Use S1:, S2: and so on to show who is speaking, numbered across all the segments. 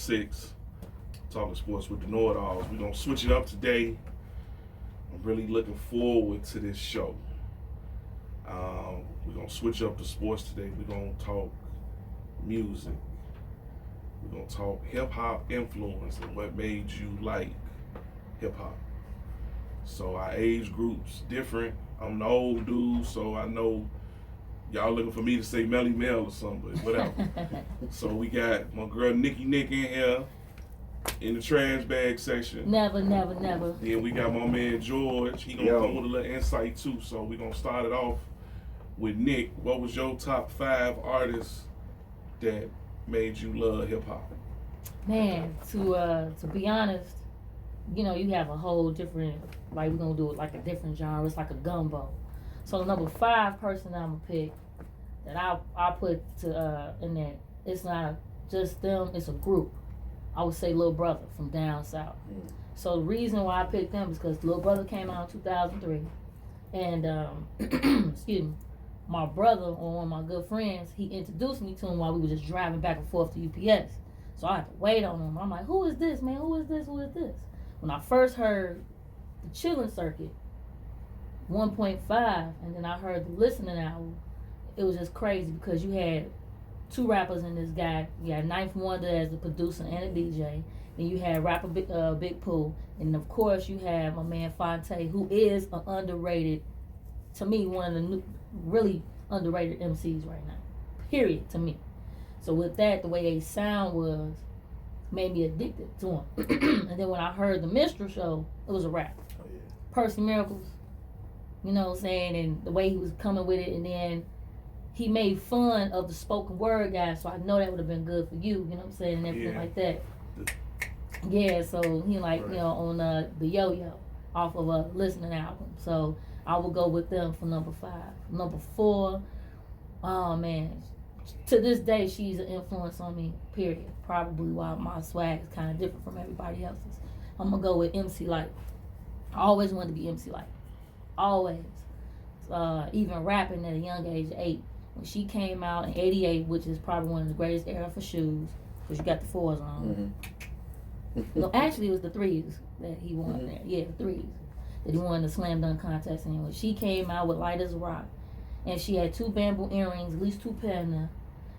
S1: 6, Talkin Sports with the know-it-alls. We're going to switch it up today. I'm really looking forward to this show. We're going to switch up the sports today. We're going to talk music. We're going to talk hip-hop influence and what made you like hip-hop. So our age group's different. I'm the old dude, so I know y'all looking for me to say Melly Mel or something, but whatever. So we got my girl Nikki Nick in here in the trash bag section.
S2: Never.
S1: Then we got my man George. He gonna come with a little insight too. So we gonna start it off with Nick. What was your top 5 artists that made you love hip hop?
S2: Man, to be honest, you know, you have a whole different, like we're gonna do it like a different genre. It's like a gumbo. So the number 5 person I'm gonna pick that I put to in there, it's not just them, it's a group. I would say Lil Brother from down south. So the reason why I picked them is because Lil Brother came out in 2003, and excuse me, my brother or one of my good friends, he introduced me to him while we were just driving back and forth to UPS. So I had to wait on him. I'm like, who is this, man? Who is this? Who is this? When I first heard the Chillin' Circuit 1.5, and then I heard the Listening album, it was just crazy because you had 2 rappers in this guy. You had Ninth Wonder as the producer and a DJ. Then you had rapper Big Pooh, and of course you had my man Fonte, who is an underrated, to me, one of the really underrated MCs right now. Period, to me. So with that, the way they sound was made me addicted to him. And then when I heard the Minstrel Show, it was a rap.
S3: Oh, yeah.
S2: Percy Miracles, you know what I'm saying, and the way he was coming with it, and then he made fun of the spoken word guy, so I know that would have been good for you know what I'm saying, and everything like that. Yeah, so he like, you know, on the Yo-Yo off of a Listening album. So I will go with them for number 5. Number 4, oh man, to this day she's an influence on me, period. Probably why my swag is kind of different from everybody else's. I'm gonna go with MC Light. I always wanted to be MC Light. Always. Even rapping at a young age of 8. When she came out in 88, which is probably one of the greatest era for shoes, because you got the 4s on. No, actually it was the 3s that he won there. Yeah, the 3s. That he won the slam dunk contest anyway. She came out with Light as a Rock. And she had 2 bamboo earrings, at least 2 pair in there.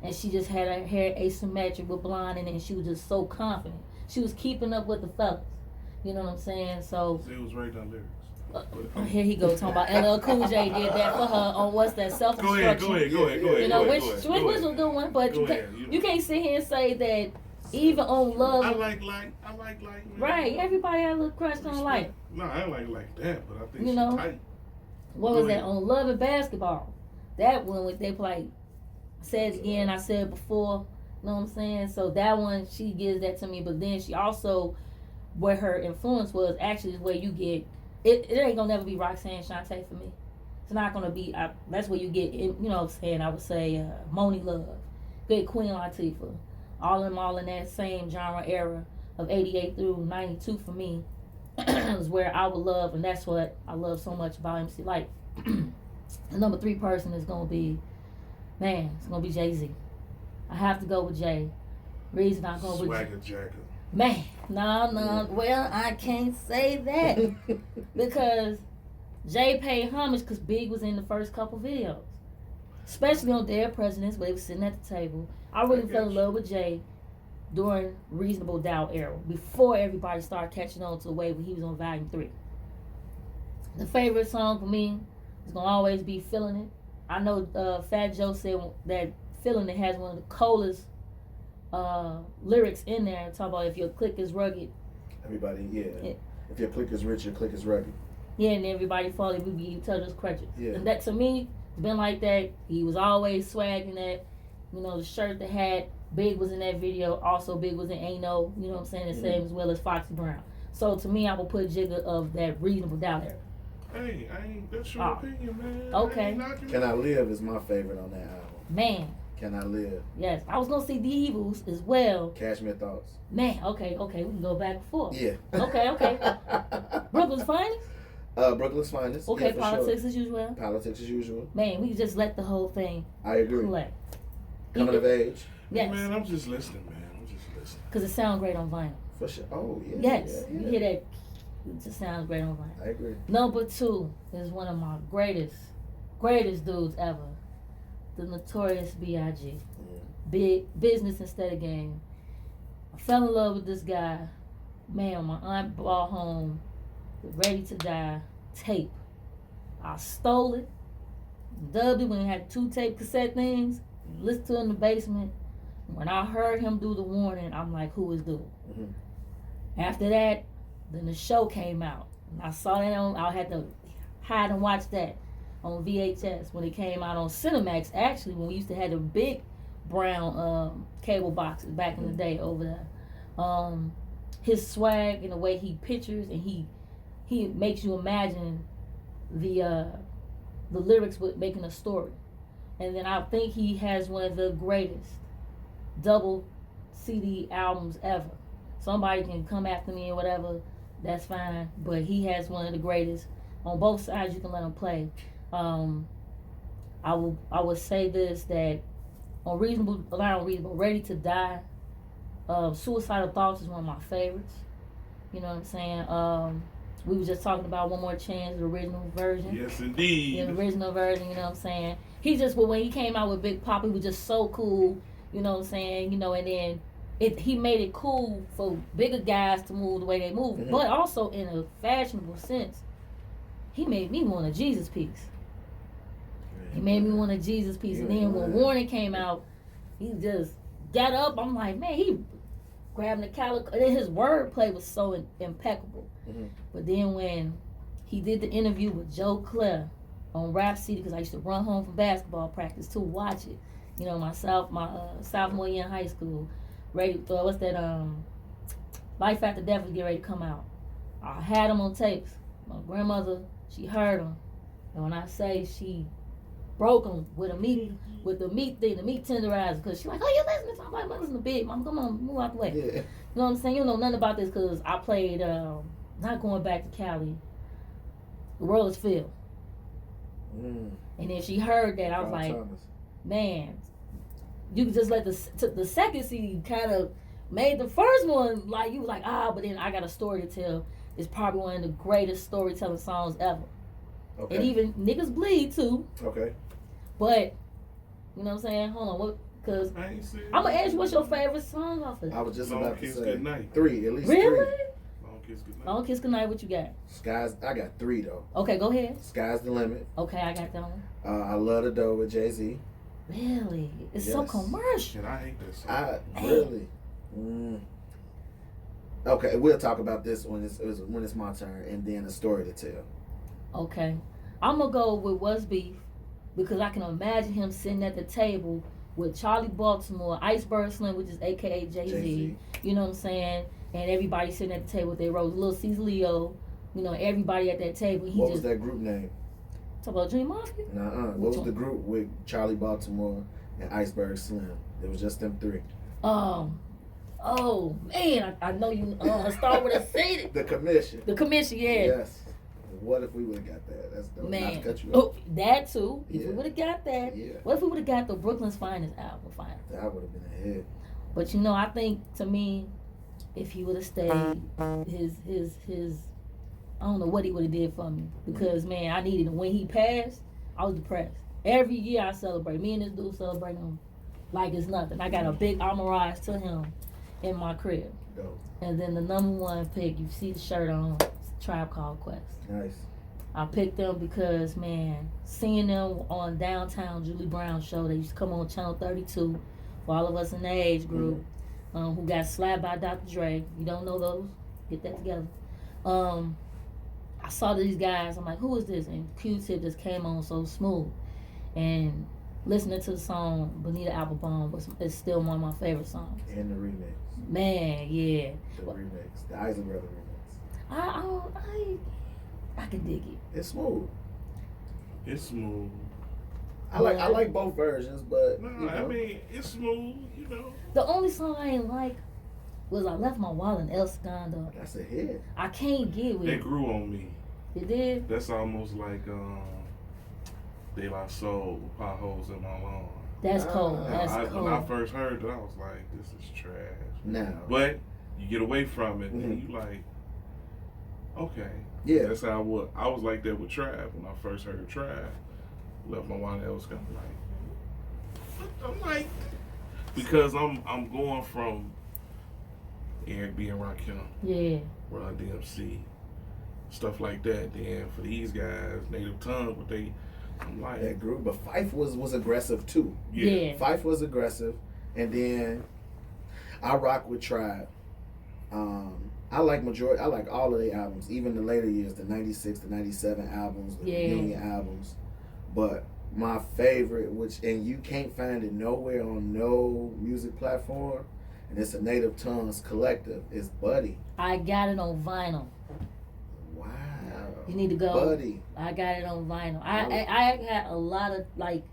S2: And she just had her hair asymmetric with blonde in it, and she was just so confident. She was keeping up with the fellas. You know what I'm saying? So
S1: It was right down lyrics.
S2: here he goes talking about LL Cool J did that for her on what's that, self-destruction.
S1: Go ahead.
S2: You know, which was a good one, but you can't sit here and say that even on Love.
S1: I like Light. Man.
S2: Right, everybody had a little crush on Light.
S1: No, I don't like that, but I think
S2: You know,
S1: she's tight.
S2: What was that on Love and Basketball? That one with they play. Said it again, I said it before. You know what I'm saying? So that one, she gives that to me, but then she also, where her influence was actually is where you get. It ain't gonna never be Roxanne Shante for me. It's not gonna be. That's where you get. You know what I'm saying? I would say Moni Love, Big Queen Latifah, all in that same genre era of 88 through 92 for me is where I would love, and that's what I love so much about MC Light. The number 3 person is gonna be, man, it's gonna be Jay-Z. I have to go with Jay. Reason I go with
S1: Swagger Jacker.
S2: Man, no. Well, I can't say that because Jay paid homage because Big was in the first couple videos, especially on Dead Presidents where they were sitting at the table. I really fell in love with Jay during Reasonable Doubt era, before everybody started catching on to the way when he was on Volume 3. The favorite song for me is gonna always be "Feeling It." I know Fat Joe said that "Feeling It" has one of the coldest lyrics in there, talking about if your click is rugged.
S3: Everybody, yeah. If your click is rich, your click is rugged.
S2: Yeah, and everybody fall, we be each other's crutches.
S3: Yeah.
S2: And that to me, it's been like that. He was always swagging that, you know, the shirt, the hat. Big was in that video. Also, Big was in Ain't No, you know what I'm saying, the same as well as Foxy Brown. So to me, I will put Jigga of that Reasonable Doubt era.
S1: Hey, that's your opinion, man.
S2: Okay.
S3: Can I Live is my favorite on that album.
S2: Man.
S3: Can I Live?
S2: Yes, I was gonna see The Evils as well.
S3: Cashmere Thoughts.
S2: Man, okay, we can go back and forth.
S3: Yeah.
S2: Okay. Brooklyn's Finest?
S3: Brooklyn's Finest.
S2: Okay,
S3: yeah,
S2: Politics
S3: sure.
S2: as usual.
S3: Politics as usual.
S2: Man, we just let the whole thing
S3: I agree.
S2: collect.
S3: Coming of Age.
S2: Yes.
S1: Man, I'm just listening, man.
S2: because it sounds great on vinyl.
S3: For sure. Oh, yeah.
S2: Yes,
S3: yeah.
S2: you hear that, it just sounds great on vinyl.
S3: I agree.
S2: Number 2 is one of my greatest dudes ever, the Notorious B.I.G. Big Business Instead of Game. I fell in love with this guy. Man, my aunt brought home the Ready to Die tape. I stole it, dubbed it when it had 2 tape cassette things, listened to it in the basement. When I heard him do the warning, I'm like, who is dude? After that, then the show came out. And I saw that I had to hide and watch that on VHS when it came out on Cinemax. Actually, when we used to have the big brown cable boxes back in the day over there. His swag and the way he pictures and he makes you imagine the lyrics with making a story. And then I think he has one of the greatest double CD albums ever. Somebody can come after me or whatever, that's fine. But he has one of the greatest. On both sides, you can let him play. I would say this, that on Ready to Die, Suicidal Thoughts is one of my favorites. You know what I'm saying? We were just talking about One More Chance, the original version.
S1: Yes, indeed.
S2: Yeah, the original version, you know what I'm saying? He just, when he came out with Big Pop, he was just so cool, you know what I'm saying? You know, and then he made it cool for bigger guys to move the way they move, but also in a fashionable sense. He made me want a Jesus piece. He made me want a Jesus piece. And then when Warning came out, he just got up. I'm like, man, he grabbing the calico. And his wordplay was so impeccable. But then when he did the interview with Joe Clair on Rap City, because I used to run home from basketball practice to watch it. You know, my sophomore year in high school. What's that? Life After Death was getting ready to come out. I had them on tapes. My grandmother, she heard them, and when I say she broke them with the meat thing, the meat tenderizer, because she like, oh, you listening to? I'm like, listen to Big Mom, come on, move out the way. Yeah. You know what I'm saying? You don't know nothing about this because I played. Not going back to Cali. The World Is Filled. And then she heard that, I was like, man, you could just let the second CD kind of made the first one, like, you was like, but then I got a story to tell. It's probably one of the greatest storytelling songs ever. Okay. And even Niggas Bleed too. Okay. But, you know what I'm saying? Hold on, what? Because I'm going to ask you, what's your favorite song off of it?
S3: I was just about to say
S1: Good Night.
S3: 3, at least
S2: really?
S3: 3.
S2: Long Kiss Goodnight, what you got?
S3: I got 3 though.
S2: Okay, go ahead.
S3: Sky's the Limit.
S2: Okay, I got that one.
S3: I Love the Dough with Jay-Z.
S2: Really? It's so commercial.
S1: And I hate this song.
S3: Really? Okay, we'll talk about this when it's my turn, and then a story to tell. Okay.
S2: I'm going to go with What's Beef, because I can imagine him sitting at the table with Charlie Baltimore, Iceberg Slim, which is a.k.a. Jay-Z. You know what I'm saying? And everybody sitting at the table with their rose. Lil Caesar Leo, you know, everybody at that table.
S3: What was that group name?
S2: Talk about Dream Mafia?
S3: Nuh-uh. What was the group with Charlie Baltimore and Iceberg Slim? It was just them 3.
S2: Oh, man, I know you start with a C.
S3: The Commission.
S2: The Commission, yeah.
S3: Yes. What if we would have got that? That's dope.
S2: Man.
S3: Not to cut you off.
S2: That too. If we would have got that. Yeah. What if we would have got the Brooklyn's Finest album finally?
S3: That would have been a hit.
S2: But you know, I think, to me, if he would have stayed, his I don't know what he would have did for me, because man, I needed him. When he passed, I was depressed. Every year I celebrate. Me and this dude celebrate him like it's nothing. I got a big armorage to him in my crib. Dope. And then the number 1 pick, you see the shirt on, Tribe Called Quest. Nice. I picked them because, man, seeing them on Downtown Julie Brown show, they used to come on Channel 32 for all of us in the age group. Who got slapped by Dr. Dre. You don't know those? Get that together. I saw these guys. I'm like, who is this? And Q-Tip just came on so smooth. And listening to the song Bonita Applebum is still one of my favorite songs.
S3: And the remix.
S2: Man, yeah.
S3: The remix. The Isaac Brother remix.
S2: I can dig it.
S3: It's smooth.
S1: It's smooth.
S3: I like both versions, but
S1: I mean, it's smooth, you know.
S2: The only song I ain't like was I Left My Wallet in El Segundo.
S3: That's a hit.
S2: I can't get with it.
S1: It grew on me.
S2: It did?
S1: That's almost like De La Soul with Potholes in My Lawn.
S2: That's cold. That's
S1: cold.
S2: cold.
S1: When I first heard it, I was like, this is trash.
S3: now.
S1: But you get away from it, and you like, okay.
S3: Yeah.
S1: That's how I was like that with Trav when I first heard Trav. Left my wild else kind of like, I'm like, because I'm going from Eric B and Rakim, Run DMC, stuff like that. Then for these guys, Native Tongue, but I'm like
S3: that group. But Fife was aggressive too.
S2: Yeah.
S3: Fife was aggressive, and then I rock with Tribe. I like all of their albums, even the later years, the 96, the 97 albums, the Union albums. But my favorite, and you can't find it nowhere on no music platform, and it's a Native Tongues collective, is Buddy.
S2: I got it on vinyl.
S3: Wow.
S2: You need to go.
S3: Buddy.
S2: I got it on vinyl. I had a lot of, like,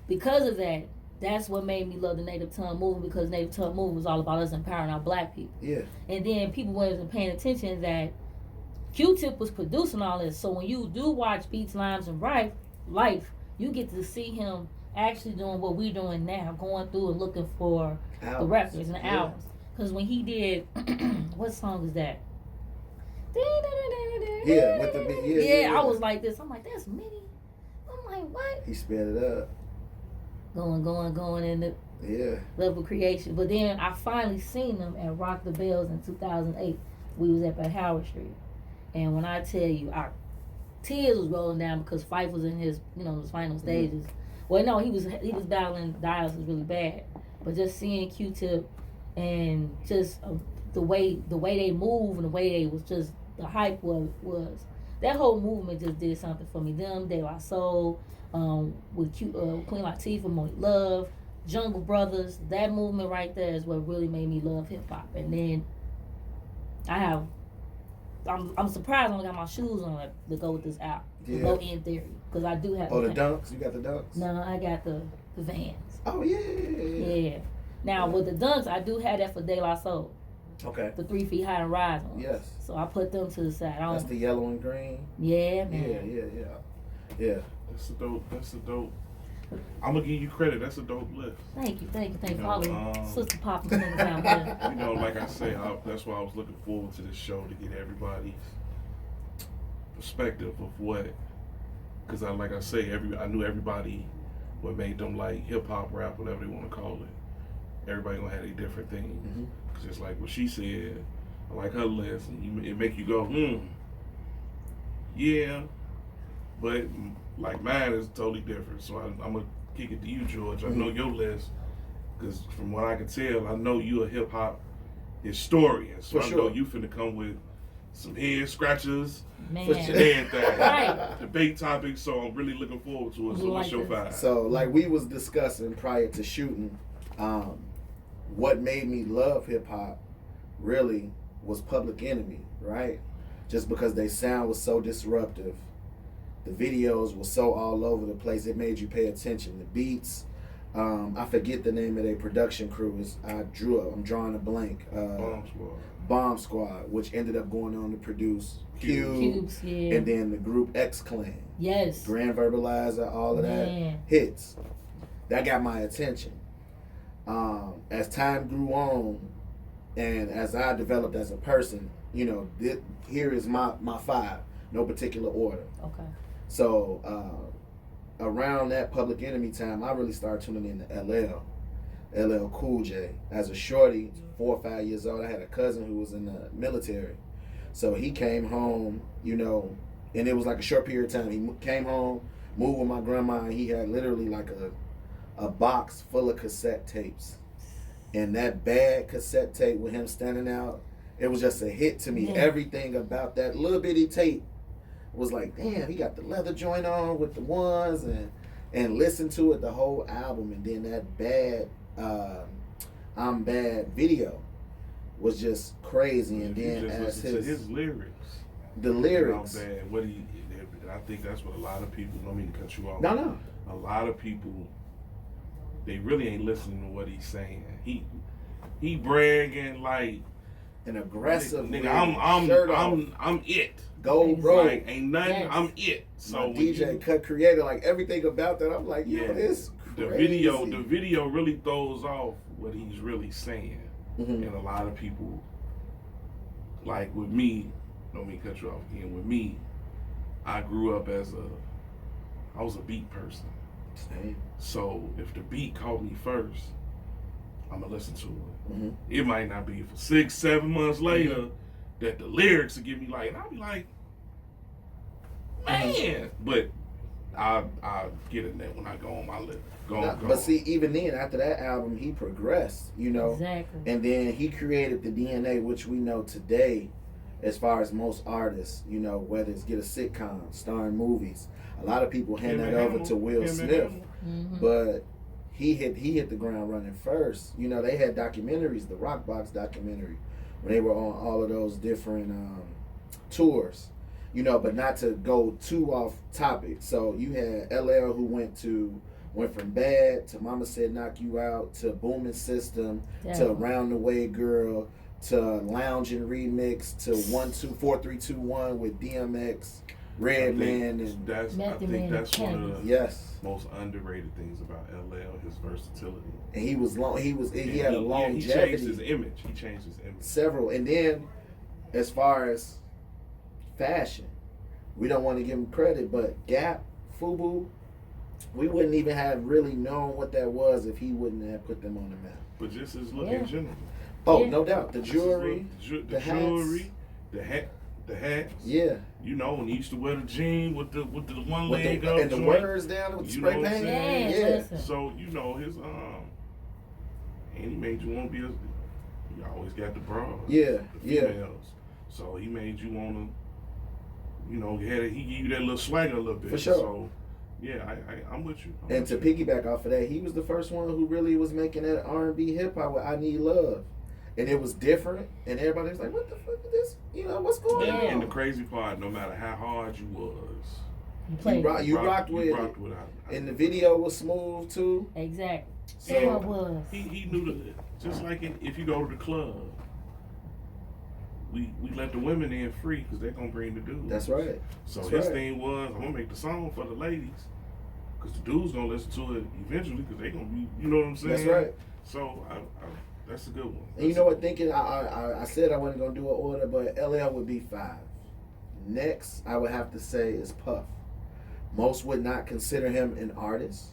S2: because of that, that's what made me love the Native Tongue movement, because Native Tongue movement was all about us empowering our black people.
S3: Yeah.
S2: And then people wasn't paying attention that Q-Tip was producing all this. So when you do watch Beats, Limes, and Life, you get to see him actually doing what we're doing now, going through and looking for the records and the albums. Because when he did, what song is that?
S3: Yeah, with the beat.
S2: I was like this. I'm like, that's MIDI. I'm like, what?
S3: He sped it up.
S2: Going in the level creation. But then I finally seen them at Rock the Bells in 2008. We was up at Howard Street. And when I tell you, our tears was rolling down because Fife was in his, his final stages. Well, no, he was battling dialysis really bad. But just seeing Q-Tip and just the way they move and the way they was just, the hype was that whole movement just did something for me. Them, De La Soul, with Queen Latifah, Monique Love, Jungle Brothers, that movement right there is what really made me love hip hop. And then I'm surprised I only got my shoes on to go with this album. To go in theory, because I do have.
S3: The Dunks. You got the Dunks?
S2: No, I got the Vans.
S3: Oh yeah.
S2: Now with the Dunks, I do have that for De La Soul.
S3: Okay.
S2: The 3 feet high and rise on.
S3: Yes.
S2: So I put them to the side.
S3: That's the yellow and green.
S2: Yeah, man.
S3: Yeah.
S1: That's a dope. I'm gonna give you credit. That's a dope list.
S2: Thank you. All the Sister Pop and things down there.
S1: Like I say, that's why I was looking forward to this show, to get everybody's perspective of what. Because like I say, I knew everybody what made them like hip hop, rap, whatever they want to call it. Everybody gonna have a different thing. Because it's like what she said. I like her list, and it make you go, yeah. But like mine is totally different. So I'm gonna kick it to you, George. I know your list, because from what I can tell, I know you a hip hop historian. So I know you finna come with some head scratchers,
S2: man,
S1: and everything.
S2: Right.
S1: Debate topics. So I'm really looking forward to it. So what's your vibe?
S3: So like we was discussing prior to shooting, what made me love hip hop really was Public Enemy, right? Just because their sound was so disruptive. The videos were so all over the place, it made you pay attention. The beats, I forget the name of their production crew. I'm drawing a blank. Bomb Squad, which ended up going on to produce
S2: Cubes, yeah.
S3: And then the group X Clan.
S2: Yes.
S3: Grand Verbalizer, all of that hits. That got my attention. As time grew on, and as I developed as a person, here is my 5, no particular order.
S2: Okay.
S3: So around that Public Enemy time, I really started tuning in to LL Cool J. As a shorty, 4 or 5 years old, I had a cousin who was in the military. So he came home, and it was like a short period of time. He came home, moved with my grandma, and he had literally like a box full of cassette tapes. And that bad cassette tape with him standing out, it was just a hit to me. Yeah. Everything about that little bitty tape was like, damn, he got the leather joint on with the ones, and listen to it, the whole album. And then that bad I'm Bad video was just crazy. And then as
S1: his lyrics,
S3: the lyrics,
S1: I'm Bad, I think that's what a lot of people, don't mean to cut you off.
S3: No.
S1: A lot of people, they really ain't listening to what he's saying. He bragging like
S3: an aggressive
S1: nigga. I'm it.
S3: Gold bro.
S1: Like, ain't nothing. Yes. I'm it. So
S3: my DJ cut creator, like everything about that. I'm like, it's crazy.
S1: The video really throws off what he's really saying.
S3: Mm-hmm.
S1: And a lot of people, like with me, don't mean to cut you off again. With me, I grew up I was a beat person.
S3: Same.
S1: So if the beat caught me first, I'm gonna listen to it.
S3: Mm-hmm.
S1: It might not be for 6-7 months later that the lyrics will give me like, and I'll be like, man. But I get it that when I go on my list.
S3: But see, even then, after that album, he progressed, you know.
S2: Exactly.
S3: And then he created the DNA, which we know today, as far as most artists, you know, whether it's get a sitcom, starring movies. A lot of people hand that over to Will Smith.
S2: Mm-hmm.
S3: But he hit the ground running first. You know, they had documentaries, the Rock Box documentary, when they were on all of those different tours. You know, but not to go too off topic. So you had LL who went from Bad to Mama Said Knock You Out to Booming System to Round the Way Girl to Lounging Remix to 1 2 4 3 2 1 with DMX, Redman, and
S1: I think that's one of the
S3: yes
S1: most underrated things about LL, his versatility.
S3: And he was long. He had a longevity.
S1: He changed his image.
S3: Several, and then as far as fashion, we don't want to give him credit, but Gap, FUBU, we wouldn't even have really known what that was if he wouldn't have put them on the map.
S1: But just his look in general.
S3: Oh, no doubt. The jewelry, the hats. Yeah.
S1: You know, when he used to wear the jean with the one leg up.
S3: And the words down with the spray paint.
S2: Yeah.
S1: So, you know, his and he made you want to be you always got the bras.
S3: Yeah.
S1: The females. So he made you want to, you know, he gave you that little swagger a little bit.
S3: For sure.
S1: So, yeah, I'm with you.
S3: And to piggyback off of that, he was the first one who really was making that R&B hip hop with I Need Love. And it was different, and everybody was like, what the fuck is this? You know, what's going on?
S1: And the crazy part, no matter how hard you was,
S3: you rocked with it. And the video was smooth, too.
S2: Exactly.
S1: So
S2: it was.
S1: He knew just like if you go to the club, we let the women in free because they're going to bring the dudes.
S3: That's right.
S1: So his thing was, I'm going to make the song for the ladies because the dudes going to listen to it eventually because they're going to be, you know what I'm saying?
S3: That's right.
S1: So that's a good one.
S3: And you know what? Thinking, I said I wasn't going to do an order, but LL would be 5. Next, I would have to say is Puff. Most would not consider him an artist,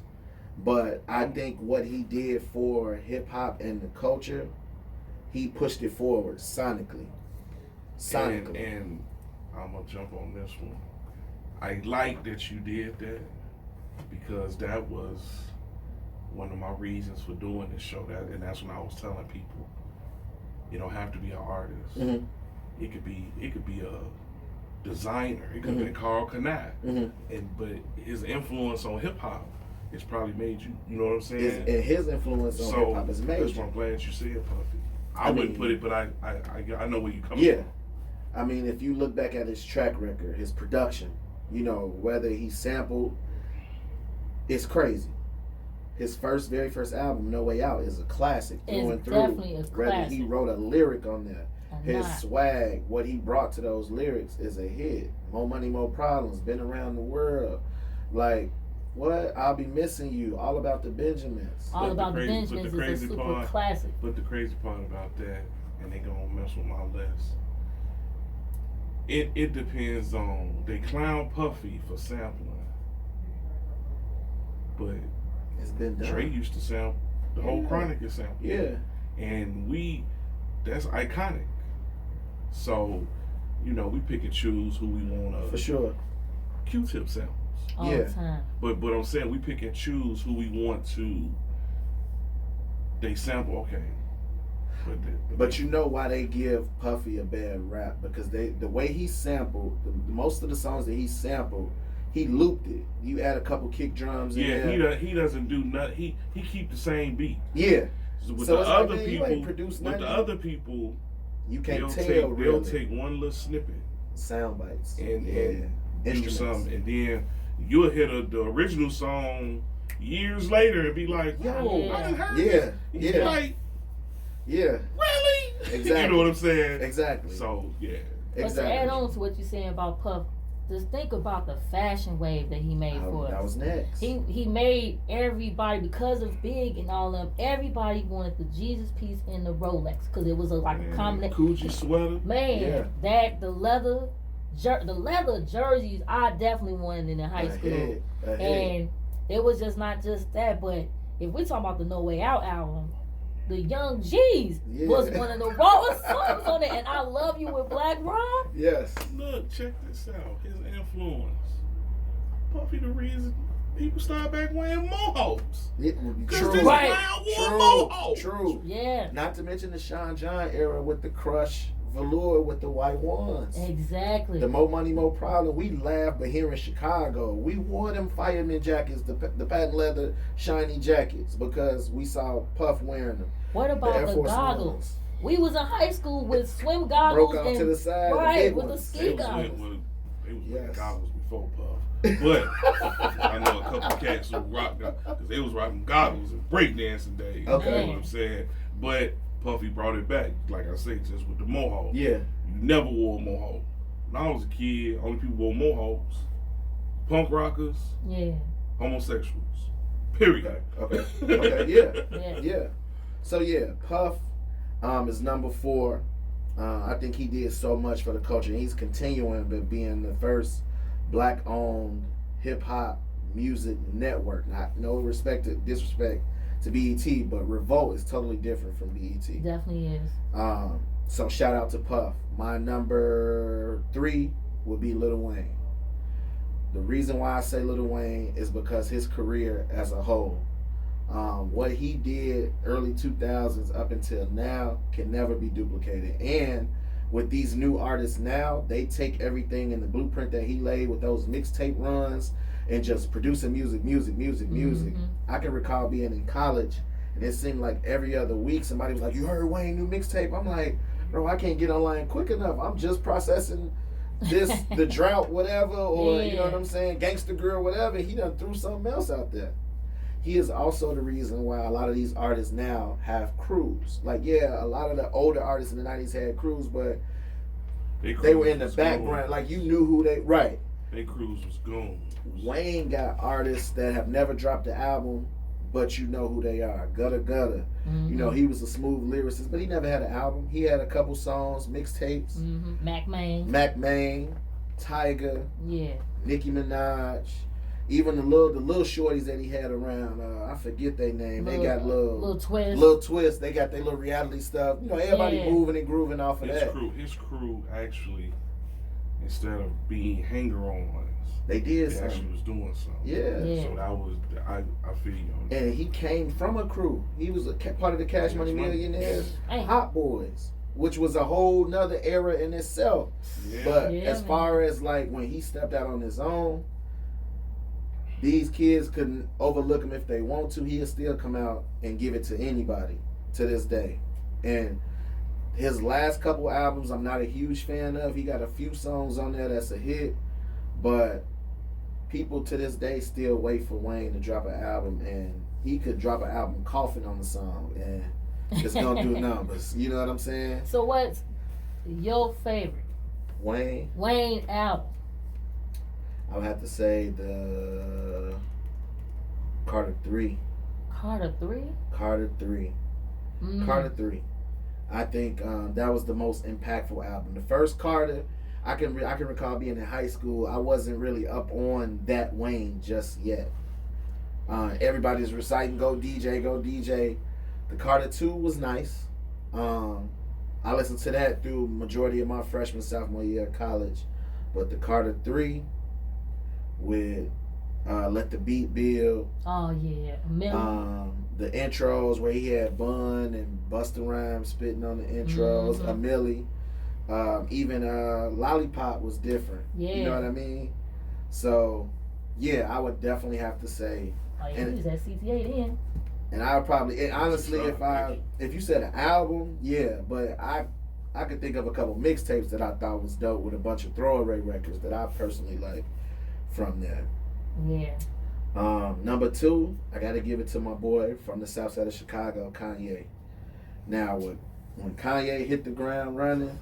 S3: but I think what he did for hip-hop and the culture, he pushed it forward sonically.
S1: And I'm going to jump on this one. I like that you did that because that was one of my reasons for doing this show. And that's when I was telling people, you don't have to be an artist.
S3: Mm-hmm.
S1: It could be a designer. It could have been Carl Kanai.
S3: Mm-hmm.
S1: But his influence on hip hop has probably made you. You know what I'm saying?
S3: And his influence on hip hop is major.
S1: That's why I'm glad you said Puffy. I wouldn't put it, but I know where you come from.
S3: Yeah. I mean, if you look back at his track record, his production, you know, whether he sampled, it's crazy. His very first album, No Way Out, is a classic through and through.
S2: Definitely a classic.
S3: Whether he wrote a lyric on there, his swag, what he brought to those lyrics is a hit. More Money, More Problems, Been Around the World. Like, what? I'll Be Missing You, All About the Benjamins.
S2: All About the Benjamins is a super classic.
S1: But the crazy part about that, and they gonna mess with my list, it depends on, they clown Puffy for sampling, but
S3: it's been done.
S1: Dre used to sample, the whole Chronic is sampled.
S3: Yeah.
S1: And that's iconic. So, you know, we pick and choose who we want to.
S3: For sure.
S1: Q-tip samples.
S2: All the time.
S1: But I'm saying we pick and choose who we want to. They sample, okay.
S3: But you know why they give Puffy a bad rap? Because the way he sampled, most of the songs that he sampled, he looped it. You add a couple kick drums in there.
S1: Yeah, he doesn't do nothing. He keep the same beat.
S3: Yeah.
S1: So with
S3: so
S1: the other
S3: like,
S1: people,
S3: you ain't produced nothing.
S1: with the other people,
S3: you can't
S1: they'll take one little snippet,
S3: sound bites,
S1: and do something, and then you'll hit the original song years later and be like, yo, I done heard this.
S3: Yeah.
S1: Like,
S3: yeah.
S1: Really?
S3: Exactly.
S1: You know what I'm saying?
S3: Exactly.
S1: So, yeah.
S2: But to add on to what you're saying about Puff, just think about the fashion wave that he made for us.
S3: That was next.
S2: He made everybody, because of Big and all of them, everybody wanted the Jesus piece and the Rolex because it was a combination.
S1: Coochie sweater.
S2: Man, the leather jerseys I definitely wanted in high school. And it was not just that, but if we talk about the No Way Out album, the Young G's was one of the rawest songs on it, and I Love You with Black Rob.
S3: Yes.
S1: Look, check this out. His influence. Puffy the reason people started back wearing mohawks.
S3: True.
S2: Right.
S3: True.
S2: Yeah.
S3: Not to mention the Sean John era with the Crush velour with the white ones.
S2: Exactly.
S3: The More Money, More Problem. We laughed, but here in Chicago, we wore them fireman jackets, the patent leather shiny jackets, because we saw Puff wearing them.
S2: What about the goggles?
S3: Ones.
S2: We was in high school with swim goggles.
S3: Broke off to the side.
S2: Right,
S3: the
S2: with the ski goggles.
S1: They was wearing goggles before Puff. But I know a couple cats who rocked them because they was rocking goggles and breakdancing days.
S3: Okay.
S1: You know what I'm saying? But Puffy brought it back, like I say, just with the mohawk.
S3: Yeah.
S1: You never wore a mohawk. When I was a kid, only people wore mohawks. Punk rockers.
S2: Yeah.
S1: Homosexuals. Period.
S3: Okay. Yeah. So yeah, Puff is number 4. I think he did so much for the culture. He's continuing but being the first black-owned hip-hop music network. No disrespect to BET, but Revolt is totally different from BET.
S2: Definitely is.
S3: So shout out to Puff. My number 3 would be Lil Wayne. The reason why I say Lil Wayne is because his career as a whole, what he did early 2000s up until now can never be duplicated. And with these new artists now, they take everything in the blueprint that he laid with those mixtape runs and just producing music.
S2: Mm-hmm.
S3: I can recall being in college, and it seemed like every other week somebody was like, "You heard Wayne new mixtape?" I'm like, "Bro, I can't get online quick enough. I'm just processing this, the drought, whatever, or you know what I'm saying, Gangsta Grill, whatever." He done threw something else out there. He is also the reason why a lot of these artists now have crews. Like, yeah, a lot of the older artists in the 90s had crews, but they were in the background. Like, you knew who they... Right.
S1: Their crews was gone.
S3: Wayne got artists that have never dropped an album, but you know who they are. Gutter.
S2: Mm-hmm.
S3: You know, he was a smooth lyricist, but he never had an album. He had a couple songs, mixtapes.
S2: Mm-hmm. Mac
S3: Maine, Tyga.
S2: Yeah.
S3: Nicki Minaj. Even the little shorties that he had around, I forget their name. They got
S2: little
S3: twist. They got their little reality stuff. You know, everybody moving and grooving off of that.
S1: His crew actually, instead of being hanger-ons,
S3: they
S1: actually was doing something.
S3: Yeah.
S1: So that was, I feel you.
S3: And he came from a crew. He was a part of the Cash Money Millionaires, Hot Boys, which was a whole nother era in itself.
S1: Yeah.
S3: But as far as like when he stepped out on his own, these kids couldn't overlook him if they want to. He'll still come out and give it to anybody to this day. And his last couple albums, I'm not a huge fan of. He got a few songs on there that's a hit, but people to this day still wait for Wayne to drop an album, and he could drop an album coughing on the song, and it's gonna do numbers. You know what I'm saying?
S2: So what's your favorite
S3: Wayne
S2: album?
S3: I would have to say the Carter 3.
S2: Carter 3?
S3: Carter 3.
S2: Mm.
S3: Carter 3. I think that was the most impactful album. The first Carter, I can recall being in high school. I wasn't really up on that Wayne just yet. Everybody's reciting "Go DJ, Go DJ." The Carter 2 was nice. I listened to that through majority of my freshman, sophomore year of college. But the Carter 3 with Let the Beat Build.
S2: Oh yeah,
S3: the intros where he had Bun and Busta Rhymes spitting on the intros.
S2: Mm-hmm.
S3: A Millie, even Lollipop was different.
S2: Yeah,
S3: you know what I mean. So yeah, I would definitely have to say.
S2: Oh yeah, he was at CTA then.
S3: And I would probably, honestly, if you said an album, yeah, but I could think of a couple mixtapes that I thought was dope with a bunch of throwaway records that I personally like from there.
S2: Yeah.
S3: Number 2, I got to give it to my boy from the south side of Chicago, Kanye. Now, when Kanye hit the ground running,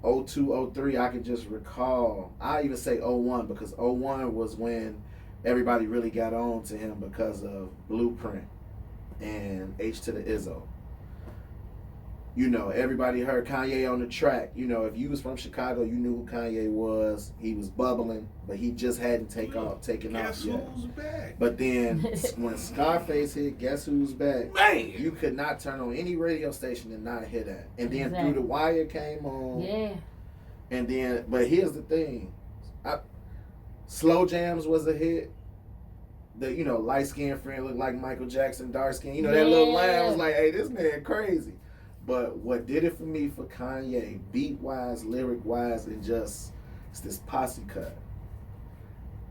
S3: 02, 03, I could just recall. I even say 01 because 01 was when everybody really got on to him because of Blueprint and H to the Izzo. You know, everybody heard Kanye on the track. You know, if you was from Chicago, you knew who Kanye was. He was bubbling, but he just hadn't taken off yet.
S1: Guess who's back?
S3: But then when Scarface hit, Guess Who's Back?
S1: Man,
S3: You could not turn on any radio station and not hear that. And then Through the Wire came on.
S2: Yeah.
S3: And then, but here's the thing. Slow Jams was a hit. The, you know, light skinned friend looked like Michael Jackson, dark skin. You know, that little line was like, hey, this man crazy. But what did it for me for Kanye, beat wise, lyric wise, and just it's this posse cut.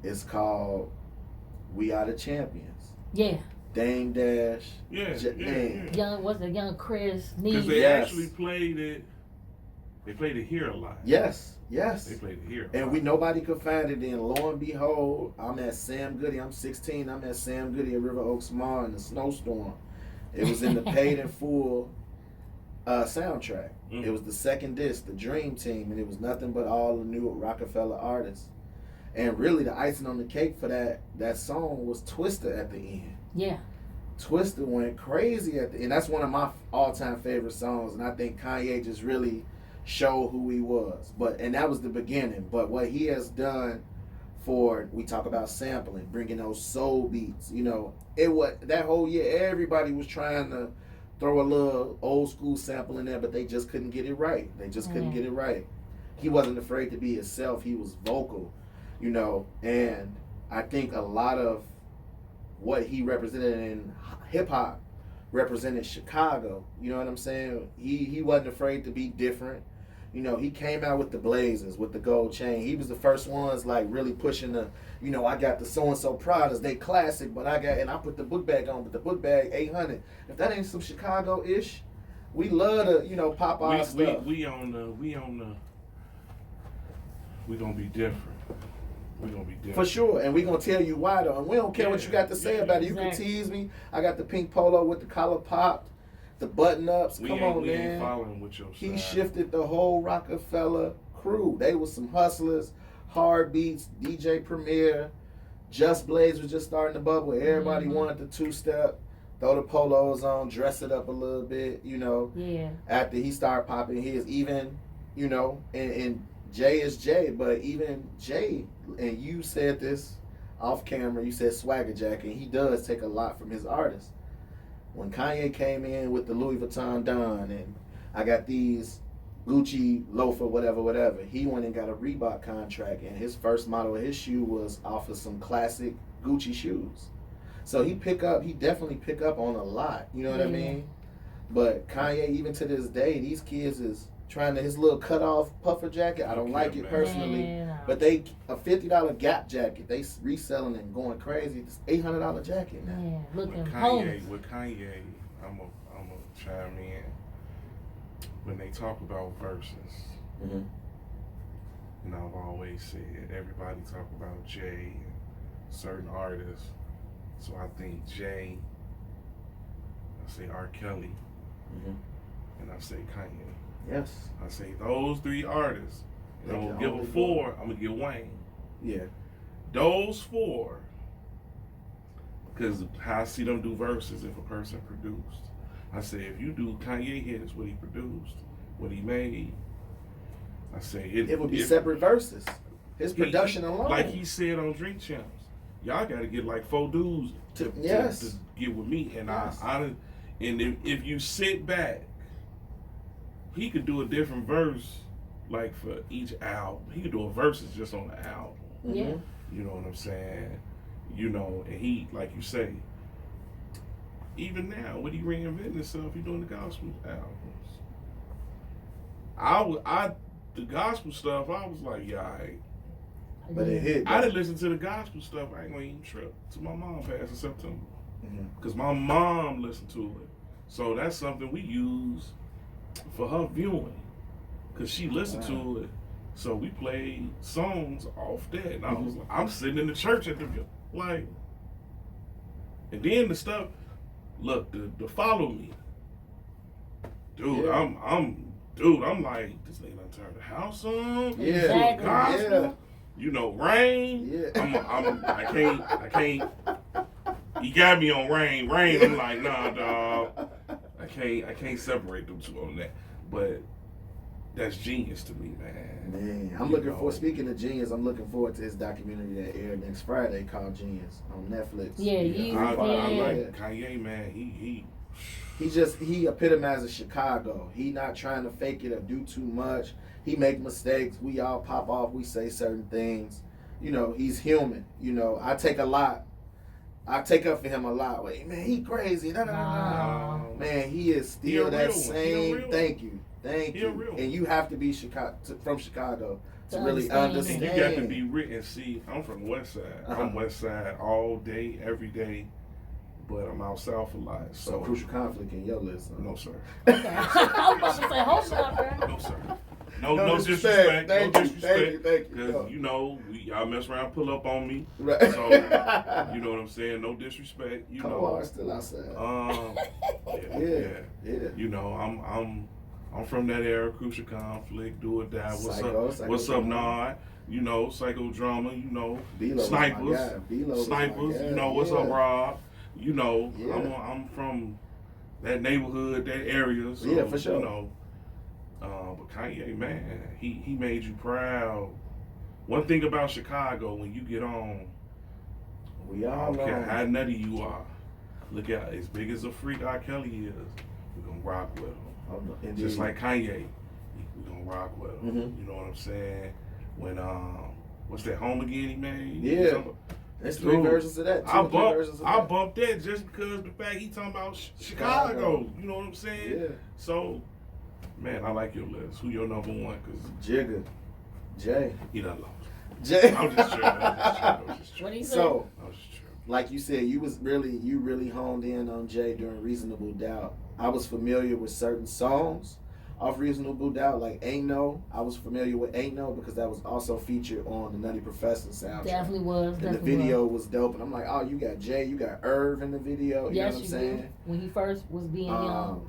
S3: It's called We Are the Champions.
S2: Yeah.
S3: Dame Dash.
S1: Yeah.
S2: Young Chris
S1: Because
S2: Needs.
S1: they actually played it. They played it here a lot.
S3: Yes.
S1: They played it here.
S3: And nobody could find it. And lo and behold, I'm at Sam Goody. I'm 16. I'm at Sam Goody at River Oaks Mall in the snowstorm. It was in the paid in full soundtrack. It was the second disc, the Dream Team, and it was nothing but all the new Rockefeller artists. And really, the icing on the cake for that song was Twister at the end.
S2: Yeah.
S3: Twister went crazy at the end. That's one of my all-time favorite songs, and I think Kanye just really showed who he was. And that was the beginning. But what he has done we talk about sampling, bringing those soul beats. You know, that whole year, everybody was trying to throw a little old school sample in there, but they just couldn't get it right. Couldn't get it right. He wasn't afraid to be himself. He was vocal, you know, and I think a lot of what he represented in hip hop represented Chicago. You know what I'm saying? He wasn't afraid to be different. You know, he came out with the blazers, with the gold chain. He was the first ones like really pushing I got the so-and-so Pradas, they classic, but I put the book bag on, but the book bag 800. If that ain't some Chicago-ish, we love to, pop our stuff.
S1: We gonna be different. We're gonna be different.
S3: For sure, and we're gonna tell you why though. And we don't care what you got to say about it. You can tease me. I got the pink polo with the collar popped, the button ups. Come on, man.
S1: Ain't following with your
S3: he
S1: style.
S3: shifted the whole Rockefeller crew. They was some hustlers, hard beats, DJ Premier, Just Blaze was just starting to bubble. Everybody wanted the two-step, throw the polos on, dress it up a little bit,
S2: Yeah.
S3: After he started popping his, even, and Jay is Jay, but even Jay, and you said this off camera, you said Swagger Jack, and he does take a lot from his artists. When Kanye came in with the Louis Vuitton Don, and I got these Gucci loafer, whatever, he went and got a Reebok contract, and his first model of his shoe was off of some classic Gucci shoes. So he definitely pick up on a lot, you know what I mean? But Kanye, even to this day, these kids is trying to, his little cut off puffer jacket, I don't like it personally, but a $50 Gap jacket, they reselling and going crazy. It's $800 jacket now.
S2: Yeah, looking
S1: with Kanye, I'm a chime in. When they talk about verses, and I've always said everybody talk about Jay and certain artists. So I think Jay, I say R. Kelly, and I say Kanye.
S3: Yes.
S1: I say those three artists. And I'm gonna give a 4. I'm gonna give Wayne.
S3: Yeah.
S1: Those 4. Because how I see them do verses if a person produced. I say if you do Kanye hits, what he produced, what he made, I say
S3: it would be separate verses. His production alone.
S1: Like he said on Drink Champs, y'all got to get like 4 dudes to get with me. And if you sit back, he could do a different verse like for each album. He could do a verses just on the album.
S2: Yeah.
S1: You know what I'm saying? And he, like you say, even now, when he reinventing himself, he doing the gospel albums. The gospel stuff, I was like, yeah, all right.
S3: But it hit.
S1: I didn't listen to the gospel stuff. I ain't gonna even trip till my mom passed in September. Because my mom listened to it. So that's something we use for her viewing. Because she listened to it. So we played songs off that. And I was like, I'm sitting in the church at the like. And then the stuff, look, the Follow Me. Dude, dude, I'm like, this nigga done turned the house on.
S3: Yeah.
S2: Exactly.
S1: Gospel. You know, Rain.
S3: Yeah.
S1: I can't. He got me on Rain. Rain, I'm like, nah, dog. I can't separate them two on that. But that's genius to me, man.
S3: Man, I'm looking for. Speaking of Genius, I'm looking forward to his documentary that aired next Friday called Genius on Netflix.
S1: I like Kanye, man.
S3: He epitomizes Chicago. He not trying to fake it or do too much. He make mistakes. We all pop off. We say certain things. You know, he's human. You know, I take up for him a lot. Wait, man, he crazy. No. Man, he is still that same. Thank you. And you have to be from Chicago to really understand.
S1: And you got to be written. See, I'm from the West Side. I'm West Side all day, every day. But I'm out south a lot.
S3: So crucial conflict in your list. Huh?
S1: No, sir.
S2: Okay. I was about to say, hold up, bro.
S1: No, sir. No disrespect.
S3: Thank you.
S1: Because, you know, y'all mess around, pull up on me.
S3: Right.
S1: So, you know what I'm saying? No disrespect. You know.
S3: Still outside.
S1: Yeah. You know, I'm from that era, crucial conflict, do or die. What's up, Nard? You know, psychodrama, you know, snipers, you know, what's up, Rob? You know, I'm from that neighborhood, that area. So,
S3: yeah, for sure.
S1: You know, but Kanye, man, he made you proud. One thing about Chicago, when you get on,
S3: we all
S1: I don't care
S3: know.
S1: how nutty you are. Look at as big as a freak R. Kelly is, we're gonna rock with him. Just like Kanye, we're gonna rock with him.
S3: Mm-hmm.
S1: You know what I'm saying? When what's that Home Again he made?
S3: Yeah. There's three versions of that.
S1: I bumped that just because the fact he talking about Chicago. You know what I'm saying?
S3: Yeah.
S1: So, man, I like your list. Who your number one? Cause
S3: Jigga, Jay.
S1: He done lost.
S3: Jay.
S1: I'm just true.
S2: What do you say?
S3: So,
S1: I was just true.
S3: like you said, you really honed in on Jay during Reasonable Doubt. I was familiar with certain songs off Reasonable Doubt, like Ain't No. I was familiar with Ain't No because that was also featured on the Nutty Professor soundtrack.
S2: Definitely was.
S3: And the video was dope. And I'm like, oh, you got Jay, you got Irv in the video. You know what I'm saying?
S2: Did. When he first was being young.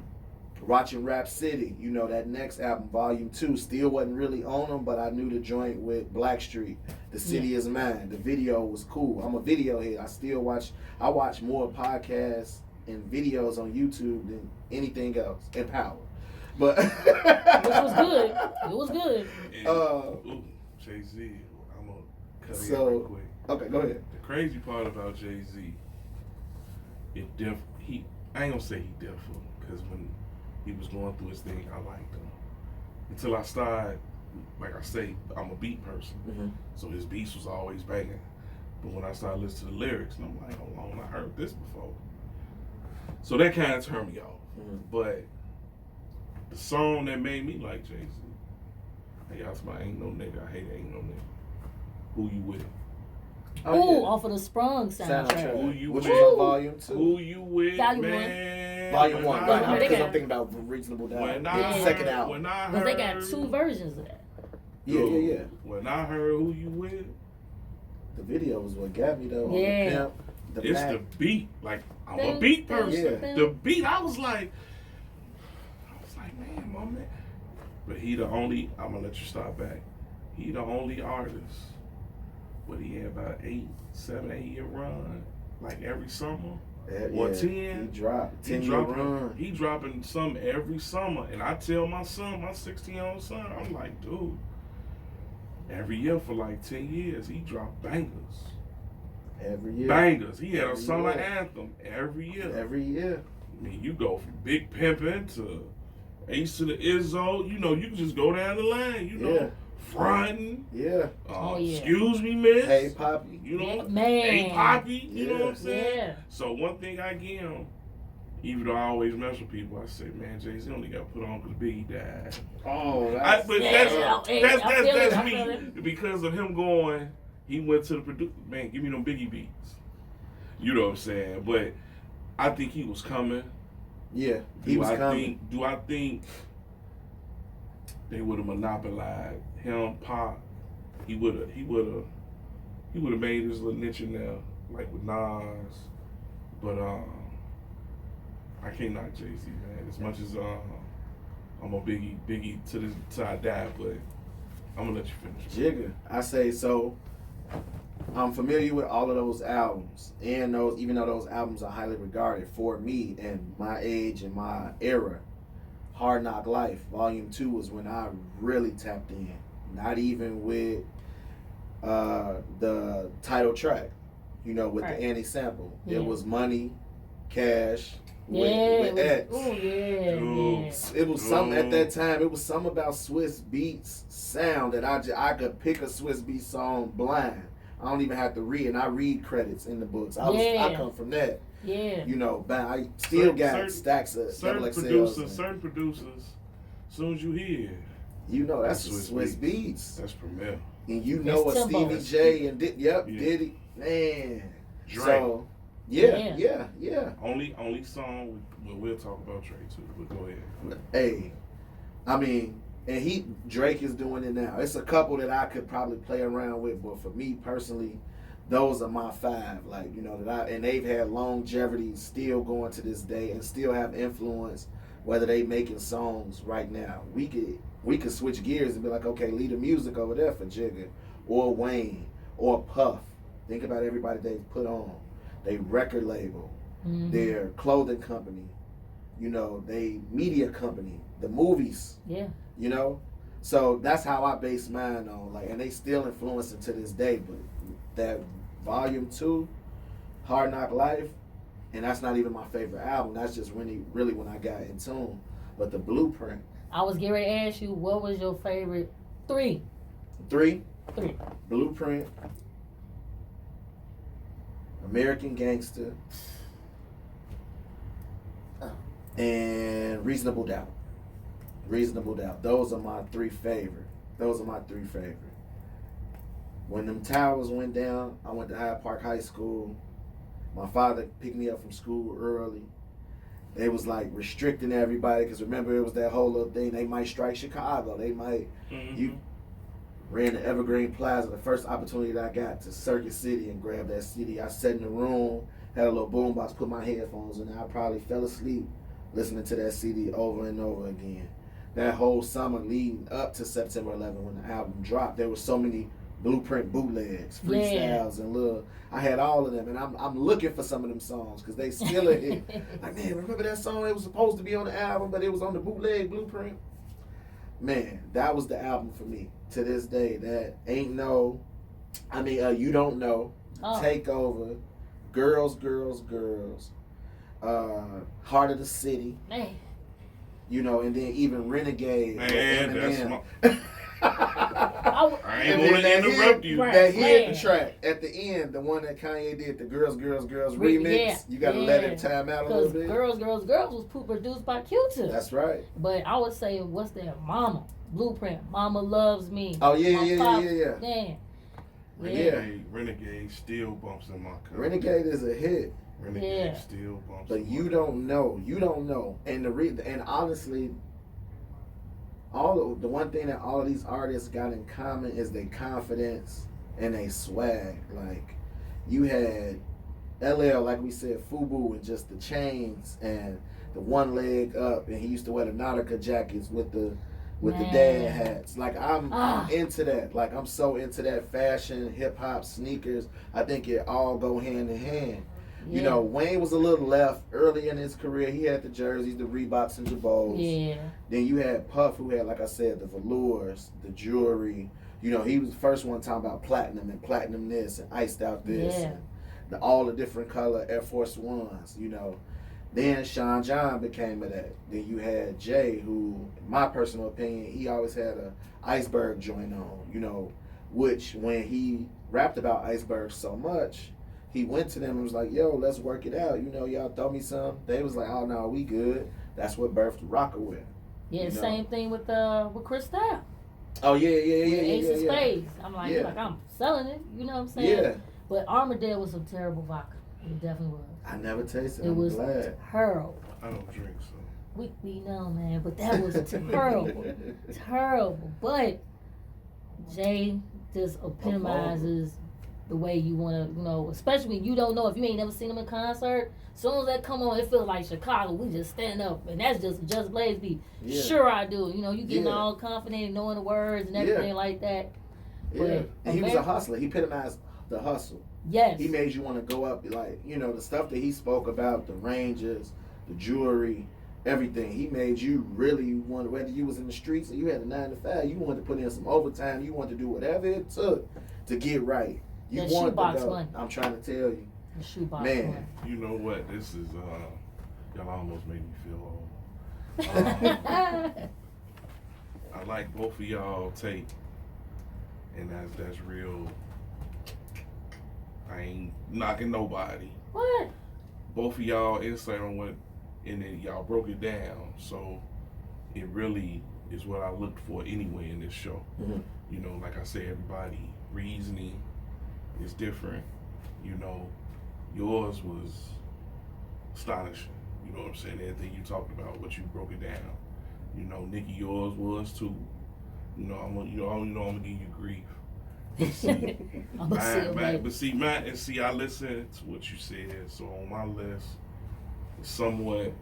S3: Watching Rap City, you know, that next album, Volume 2, still wasn't really on them, but I knew the joint with Blackstreet, The City Is Mine. The video was cool. I'm a video head. I watch more podcasts and videos on YouTube than anything else. Empower. But
S2: which was good. It was good.
S1: Jay-Z, I'm gonna cut it
S3: So,
S1: real quick.
S3: Okay, go ahead.
S1: The crazy part about Jay-Z, I ain't gonna say he different, because when he was going through his thing, I liked him. Until I started, like I say, I'm a beat person,
S3: Mm-hmm.
S1: so his beats was always banging. But when I started listening to the lyrics, and I'm like, hold on, I heard this before. So that kind of turned me off.
S3: Mm-hmm.
S1: But the song that made me like Jay-Z, hey, y'all talking about Ain't No Nigga, I hate Ain't No Nigga. Who You With?
S2: Off of the Sprung soundtrack.
S1: Who You
S3: Which
S1: With?
S3: was on Volume 2.
S1: Who You With,
S2: Volume
S1: man?
S3: Volume 1,
S2: Because
S3: right?
S2: they
S3: Because
S2: got-
S3: I'm thinking about Reasonable Doubt.
S1: When
S3: The second album.
S1: When I
S2: Because
S1: heard,
S2: they got two versions of that.
S3: Yeah.
S1: When I heard Who You With,
S3: The video was what got me though.
S2: Yeah.
S3: On the pimp,
S1: it's
S3: Mac.
S1: the beat. Like, I'm a beat person.
S3: Yeah.
S1: The beat, I was like, man, my man. But he the only, I'm gonna let you start back. He the only artist, but he had about 8 year run, like every summer. Or 10.
S3: He dropped 10-year run.
S1: He dropping some every summer. And I tell my son, my 16-year-old son, I'm like, dude, every year for like 10 years, he dropped bangers.
S3: Every year.
S1: Bangers. He had a
S3: Every
S1: summer
S3: year.
S1: anthem every year.
S3: Every year.
S1: I mean, you go from Big Pimpin' to Ace to the Izzo. You know, you can just go down the line. You know,
S3: Yeah.
S1: Frontin'.
S3: Yeah.
S1: Excuse me, miss.
S3: Hey, Poppy.
S1: You know,
S2: Man.
S1: Hey, Poppy. You know what I'm saying?
S2: Yeah.
S1: So one thing I give him, even though I always mess with people, I say, man, Jay-Z only got put on because Biggie died.
S3: Oh,
S1: That's
S2: I feel
S1: me.
S2: it.
S1: Because of him going, he went to the producer, man, give me them Biggie beats. You know what I'm saying? But I think he was coming.
S3: Yeah, he was coming.
S1: Do I think they would have monopolized him, Pop? He would have made his little niche in there, like with Nas. But I can't knock Jay-Z, man. As much as I'm a Biggie till I die, but I'm gonna let you finish.
S3: Jigga, I say so. I'm familiar with all of those albums, and those, even though those albums are highly regarded for me and my age and my era. Hard Knock Life, Volume 2 was when I really tapped in. Not even with the title track, with
S2: Right.
S3: the Annie sample.
S2: Yeah.
S3: It was Money, Cash,
S2: Yeah.
S3: with X.
S2: Oh yeah.
S1: Ooh.
S2: Yeah.
S3: It was something at that time. It was something about Swiss Beats sound that I could pick a Swiss Beats song blind. I don't even have to read, and I read credits in the books. I come from that.
S2: Yeah.
S3: But I still got stacks of
S1: certain
S3: XXLs.
S1: certain producers. As soon as you hear,
S3: That's Swiss Beats.
S1: that's Premier.
S3: And
S2: That's
S3: a
S2: Timbo.
S3: Stevie J and
S1: Yeah.
S3: Diddy, man.
S1: Drake.
S3: So yeah.
S1: Only song we'll talk about Drake too. But go ahead.
S3: Hey, I mean, and Drake is doing it now. It's a couple that I could probably play around with, but for me personally, those are my 5. Like and they've had longevity, still going to this day, and still have influence. Whether they making songs right now, we could switch gears and be like, okay, leave the music over there for Jigga, or Wayne, or Puff. Think about everybody they've put on. They record label, their clothing company, they media company, the movies.
S2: Yeah.
S3: So that's how I base mine on, and they still influencing to this day. But that Volume 2, Hard Knock Life, and that's not even my favorite album. That's just really when I got in tune. But the Blueprint.
S2: I was getting ready to ask you, what was your favorite 3?
S3: 3.
S2: 3.
S3: Blueprint. American Gangster. And Reasonable Doubt. Reasonable Doubt. Those are my 3 favorite. When them towers went down, I went to Hyde Park High School. My father picked me up from school early. They was like restricting everybody because remember it was that whole little thing. They might strike Chicago. They might. You ran to Evergreen Plaza. The first opportunity that I got to Circuit City and grab that CD. I sat in the room, had a little boombox, put my headphones in. I probably fell asleep listening to that CD over and over again. That whole summer leading up to September 11th when the album dropped, there was so many Blueprint bootlegs, freestyles, and I had all of them, and I'm looking for some of them songs because they still a hit. Like, man, remember that song? It was supposed to be on the album, but it was on the bootleg Blueprint. Man, that was the album for me to this day. That ain't no, You Don't Know, Takeover, Girls, Heart of the City.
S2: Man.
S3: And then even Renegade.
S1: Man,
S3: that's
S1: I ain't going to interrupt you.
S3: That hidden track at the end, the one that Kanye did, the Girls remix.
S2: Yeah,
S3: you got to let it time out a little bit.
S2: Girls was produced by Q-Tip.
S3: That's right.
S2: But I would say, what's that? Mama. Blueprint. Mama Loves Me.
S3: Oh, yeah.
S2: Damn.
S1: Renegade still bumps in my car.
S3: Renegade is a hit.
S1: Renegade still bumps.
S3: But you don't know. And and honestly, the one thing that all of these artists got in common is their confidence and their swag. Like, you had LL, like we said, FUBU, and just the chains and the one leg up, and he used to wear the Nautica jackets with the dad hats. Like, I'm into that. Like, I'm so into that fashion, hip hop, sneakers. I think it all go hand in hand.
S2: Yeah.
S3: Wayne was a little left early in his career. He had the jerseys, the Reeboks, and Jabots.
S2: Yeah.
S3: Then you had Puff, who had, like I said, the velours, the jewelry. He was the first one talking about platinum and platinum this and iced out this.
S2: Yeah.
S3: And all the different color Air Force Ones, Then Sean John became of that. Then you had Jay, who, in my personal opinion, he always had a iceberg joint on, which when he rapped about icebergs so much, he went to them and was like, yo, let's work it out. Y'all throw me some. They was like, oh, no, we good. That's what birthed Rockaway.
S2: Yeah, same thing with Chris Style.
S3: Oh, yeah.
S2: Ace of Spades. I'm like, I'm selling it. You know what I'm saying?
S3: Yeah.
S2: But Armadale was some terrible vodka. It definitely was.
S3: I never tasted it.
S2: It was
S3: glad.
S2: terrible.
S1: I don't drink, so.
S2: We know, man, but that was terrible. But Jay just epitomizes the way you want to, you know, especially when you don't know if you ain't never seen them in concert. As soon as that come on, it feels like Chicago. We just stand up, and that's just Blaze beat.
S3: Yeah.
S2: Sure, I do. You know, you getting
S3: Yeah.
S2: all confident and knowing the words and everything like that.
S3: Yeah.
S2: But
S3: And he was a hustler. He epitomized the hustle.
S2: Yes.
S3: He made you want to go up, like, you know, the stuff that he spoke about, the ranges, the jewelry, everything. He made you really want, whether you was in the streets or you had a 9 to 5, you wanted to put in some overtime. You wanted to do whatever it took to get right. You
S2: That
S3: wanted
S2: shoebox
S3: to go.
S2: money.
S3: I'm trying to tell you.
S2: The shoebox
S3: Man.
S2: one.
S1: You know what? This is y'all almost made me feel old. I like both of y'all take, and that's real. I ain't knocking nobody.
S2: What?
S1: Both of y'all insight on what, and then y'all broke it down. So it really is what I looked for anyway in this show.
S3: Mm-hmm.
S1: You know, like I said, everybody reasoning is different. You know, yours was astonishing. You know what I'm saying? Everything you talked about, what you broke it down. You know, Nikki, yours was too. You know, I'm gonna give you grief.
S2: I'm gonna see it later.
S1: But see, I listened to what you said. So on my list, it's somewhat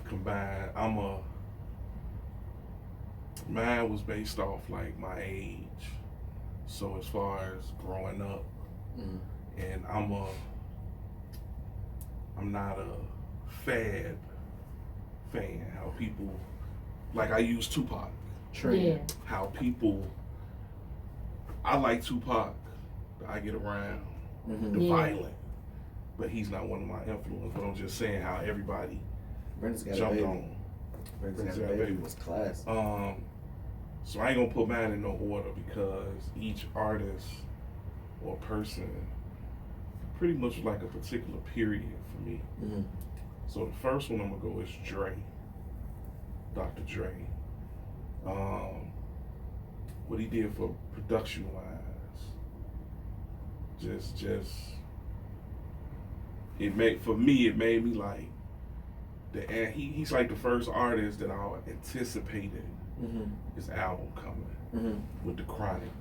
S1: combined. Mine was based off like my age. So as far as growing up, and I'm not a fad fan. How people, like I use Tupac.
S2: Yeah.
S1: How people, I like Tupac. I get around the violent, but he's not one of my influences. But I'm just saying how everybody jumped on.
S3: Brent's Got a Baby was class.
S1: So I ain't gonna put mine in no order because each artist or person pretty much like a particular period for me.
S3: Mm-hmm.
S1: So the first one I'm gonna go is Dre, Dr. Dre. What he did for production wise, just it made me like he's like the first artist that I anticipated his album coming with the Chronic,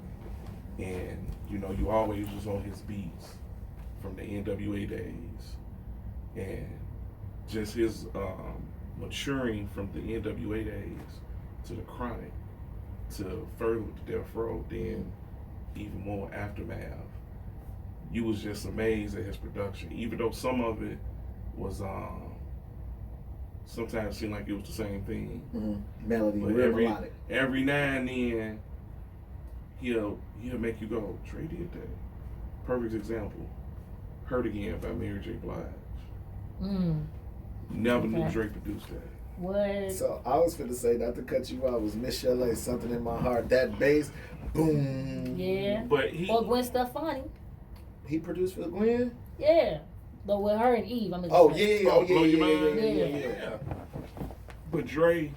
S1: and you know you always was on his beats from the NWA days, and just his maturing from the NWA days to the Chronic to further with the Death Row, then even more Aftermath. You was just amazed at his production, even though some of it was sometimes seemed like it was the same thing.
S3: Melody,
S1: but
S3: real melodic.
S1: Every now and then he'll make you go, Dre did that. Perfect example. Hurt Again by Mary J. Blige. Never knew Drake produced that.
S2: What?
S3: So I was finna say, not to cut you off, was Miss Chalet, Something in My Heart. That bass, boom.
S2: Yeah.
S1: But
S2: or Gwen Stefani.
S3: He produced for Gwen?
S2: Yeah. But with her and Eve, I'm
S3: Oh,
S2: saying.
S3: yeah.
S1: Blow Your Mind?
S2: Yeah.
S1: But Dre,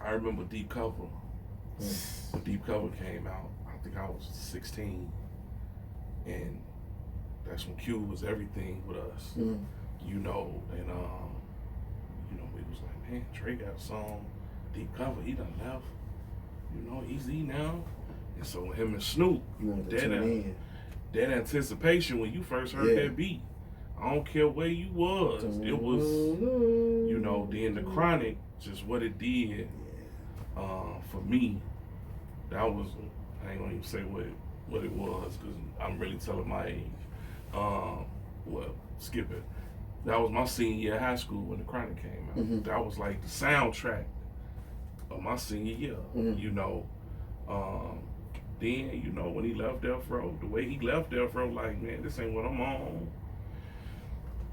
S1: I remember Deep Cover. When Deep Cover came out, I think I was 16. And that's when Q was everything with us. You know, and you know, we was like, man, Dre got a song, Deep Cover, he done left. You know, Easy now. And so him and Snoop, that anticipation when you first heard that beat, I don't care where you was, it was, you know, then the Chronic, just what it did for me, that was, I ain't gonna even say what it was, because I'm really telling my age. Well, skip it. That was my senior year of high school when the Chronic came out. That was like the soundtrack of my senior year, you know. Then, you know, when he left Death Row, the way he left Death Row, like, man, this ain't what I'm on.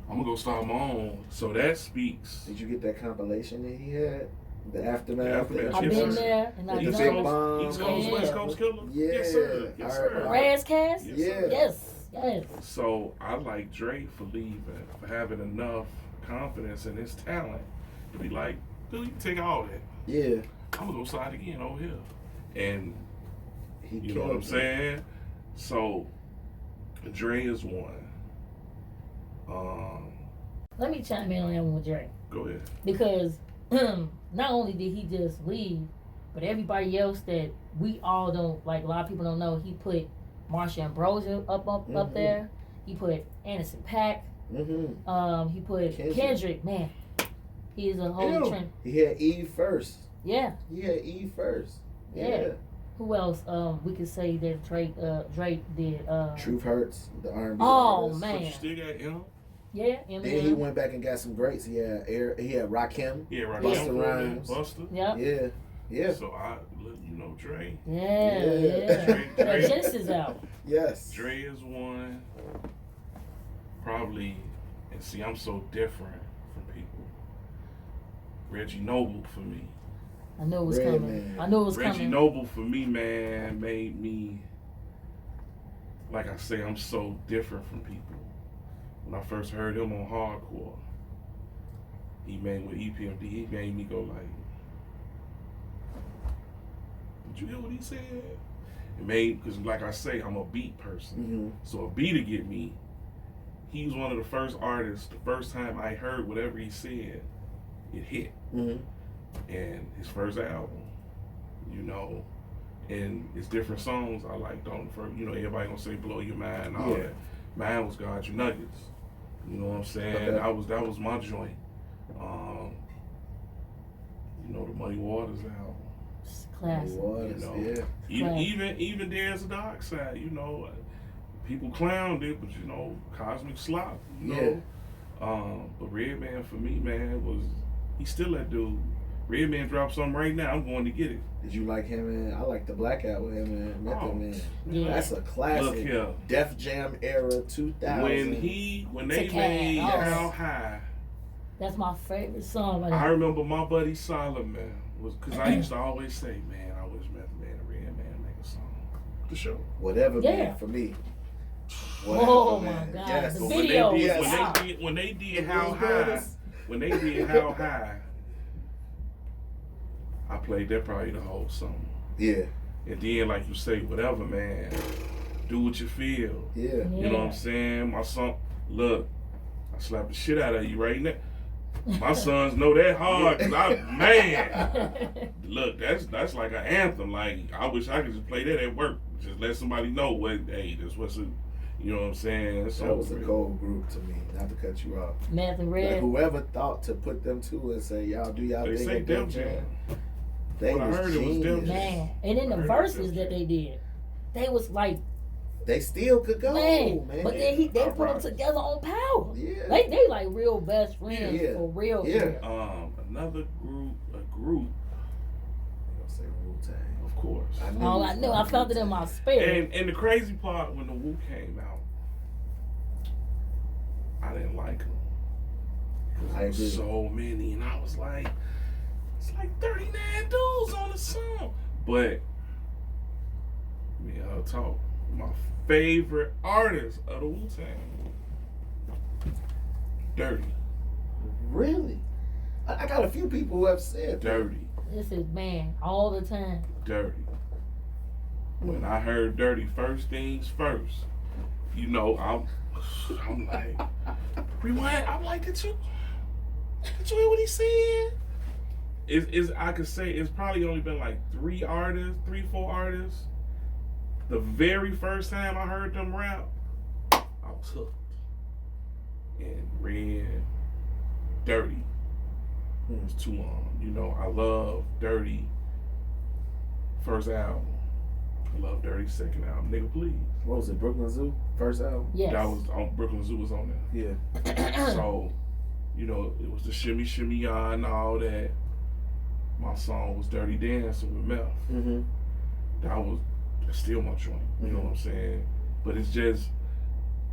S1: I'm gonna go start my own. So that speaks.
S3: Did you get that compilation that he had? The Aftermath?
S2: I've been there, and I know.
S1: East Coast, West Coast Killer?
S3: Yeah.
S1: Yes, sir. Yes, sir.
S2: Razzcast?
S3: Yes.
S2: Yes.
S1: So I like Drake for leaving, for having enough confidence in his talent to be like, dude, you can take all that.
S3: Yeah.
S1: I'm gonna go slide again over here. And
S3: he
S1: you know what I'm saying? So Dre is one.
S2: Let me chime in on that one with Dre.
S1: Go ahead.
S2: Because not only did he just leave, but everybody else that we all don't, like a lot of people don't know, he put Marsha Ambrosia up there. He put Anderson .Paak. He put Kendrick. Man, he is a whole trend.
S3: He had Eve first.
S2: Yeah.
S3: He had Eve first.
S2: Yeah. Who else? We could say that Drake did.
S3: Truth Hurts, the R&B.
S2: Oh
S3: artist.
S2: man.
S1: But you still got him.
S2: Yeah.
S3: Then he went back and got some greats. He had Rakim.
S1: Yeah, right.
S3: Busta Rhymes.
S1: Busta.
S2: Yep.
S3: Yeah.
S1: So Dre.
S2: Yeah.
S1: Dre.
S2: Genesis album.
S3: Yes.
S1: Dre is one. Probably, and see, I'm so different from people. Reggie Noble for me.
S2: I knew it was coming.
S1: Reggie Noble for me, man, made me, like I say, I'm so different from people. When I first heard him on Hardcore, he made with EPMD, he made me go like, did you hear what he said? It made, because like I say, I'm a beat person. So a beat to get me, he was one of the first artists, the first time I heard whatever he said, it hit. And his first album, and it's different songs I liked on the first, everybody gonna say Blow Your Mind and all that. Mine was Got Your Nuggets. You know what I'm saying?
S3: Okay.
S1: That was my joint. The Muddy Waters album.
S2: Classic.
S1: Even There's a Dark Side, people clowned it, but Cosmic Slop, but Redman for me, man, he's still that dude. Redman dropped something right now, I'm going to get it.
S3: Did you like him in? I like the Blackout with him and Method Man.
S2: Yeah.
S3: That's a classic.
S1: Look here.
S3: Def Jam era 2000.
S1: When they made How High.
S2: That's my favorite song.
S1: I remember my buddy Solomon because I used to always say, man, I wish Method Man and Redman make a song. The show.
S3: Whatever man for me.
S2: Oh my God.
S3: Yes.
S2: The video.
S1: When they did How High, I played that probably the whole song.
S3: Yeah.
S1: And then, like you say, whatever, man, do what you feel.
S3: Yeah.
S1: You know what I'm saying? My son, look, I slap the shit out of you right now. My sons know that hard, cause man, look, that's like an anthem. Like, I wish I could just play that at work. Just let somebody know this what's it. You know what I'm saying? So
S3: that was a cold group to me, not to cut you off.
S2: Math and Red.
S3: Like, whoever thought to put them two and say, y'all do y'all
S1: they
S3: thing
S1: say
S3: at
S1: Def
S3: Jam.
S1: Jam.
S3: They
S1: What I
S3: was
S1: heard it was
S3: genius.
S1: Def Jam.
S2: Man. And in the verses that they did, they was like,
S3: they still could go, man.
S2: But then they put them together on Power.
S3: Yeah.
S2: They like real best friends for real.
S3: Yeah.
S1: Another group.
S3: I'll say Wu-Tang.
S1: Of course.
S2: I knew. I felt it in my spirit.
S1: And the crazy part, when the Wu came out, I didn't like them. There was so many, and I was like, it's like 39 dudes on the song. But, I'll talk. My favorite artist of the Wu-Tang, Dirty.
S3: Really? I got a few people who have said
S1: Dirty.
S2: This is, man, all the time.
S1: Dirty. When I heard Dirty, first things first, I'm like, rewind. I'm like, did you hear what he said? I could say it's probably only been like 3, 4 artists. The very first time I heard them rap, I was hooked. And Red, Dirty. It was too long. I love Dirty first album. I love Dirty second album. Nigga, please.
S3: What was it, Brooklyn Zoo? First album?
S2: Yes.
S1: That was on Brooklyn Zoo was on there.
S3: Yeah.
S1: So, it was the Shimmy Shimmy Ya and all that. My song was Dirty Dancing with Meth.
S3: Mm-hmm.
S1: That's still my joint. You know what I'm saying? But it's just,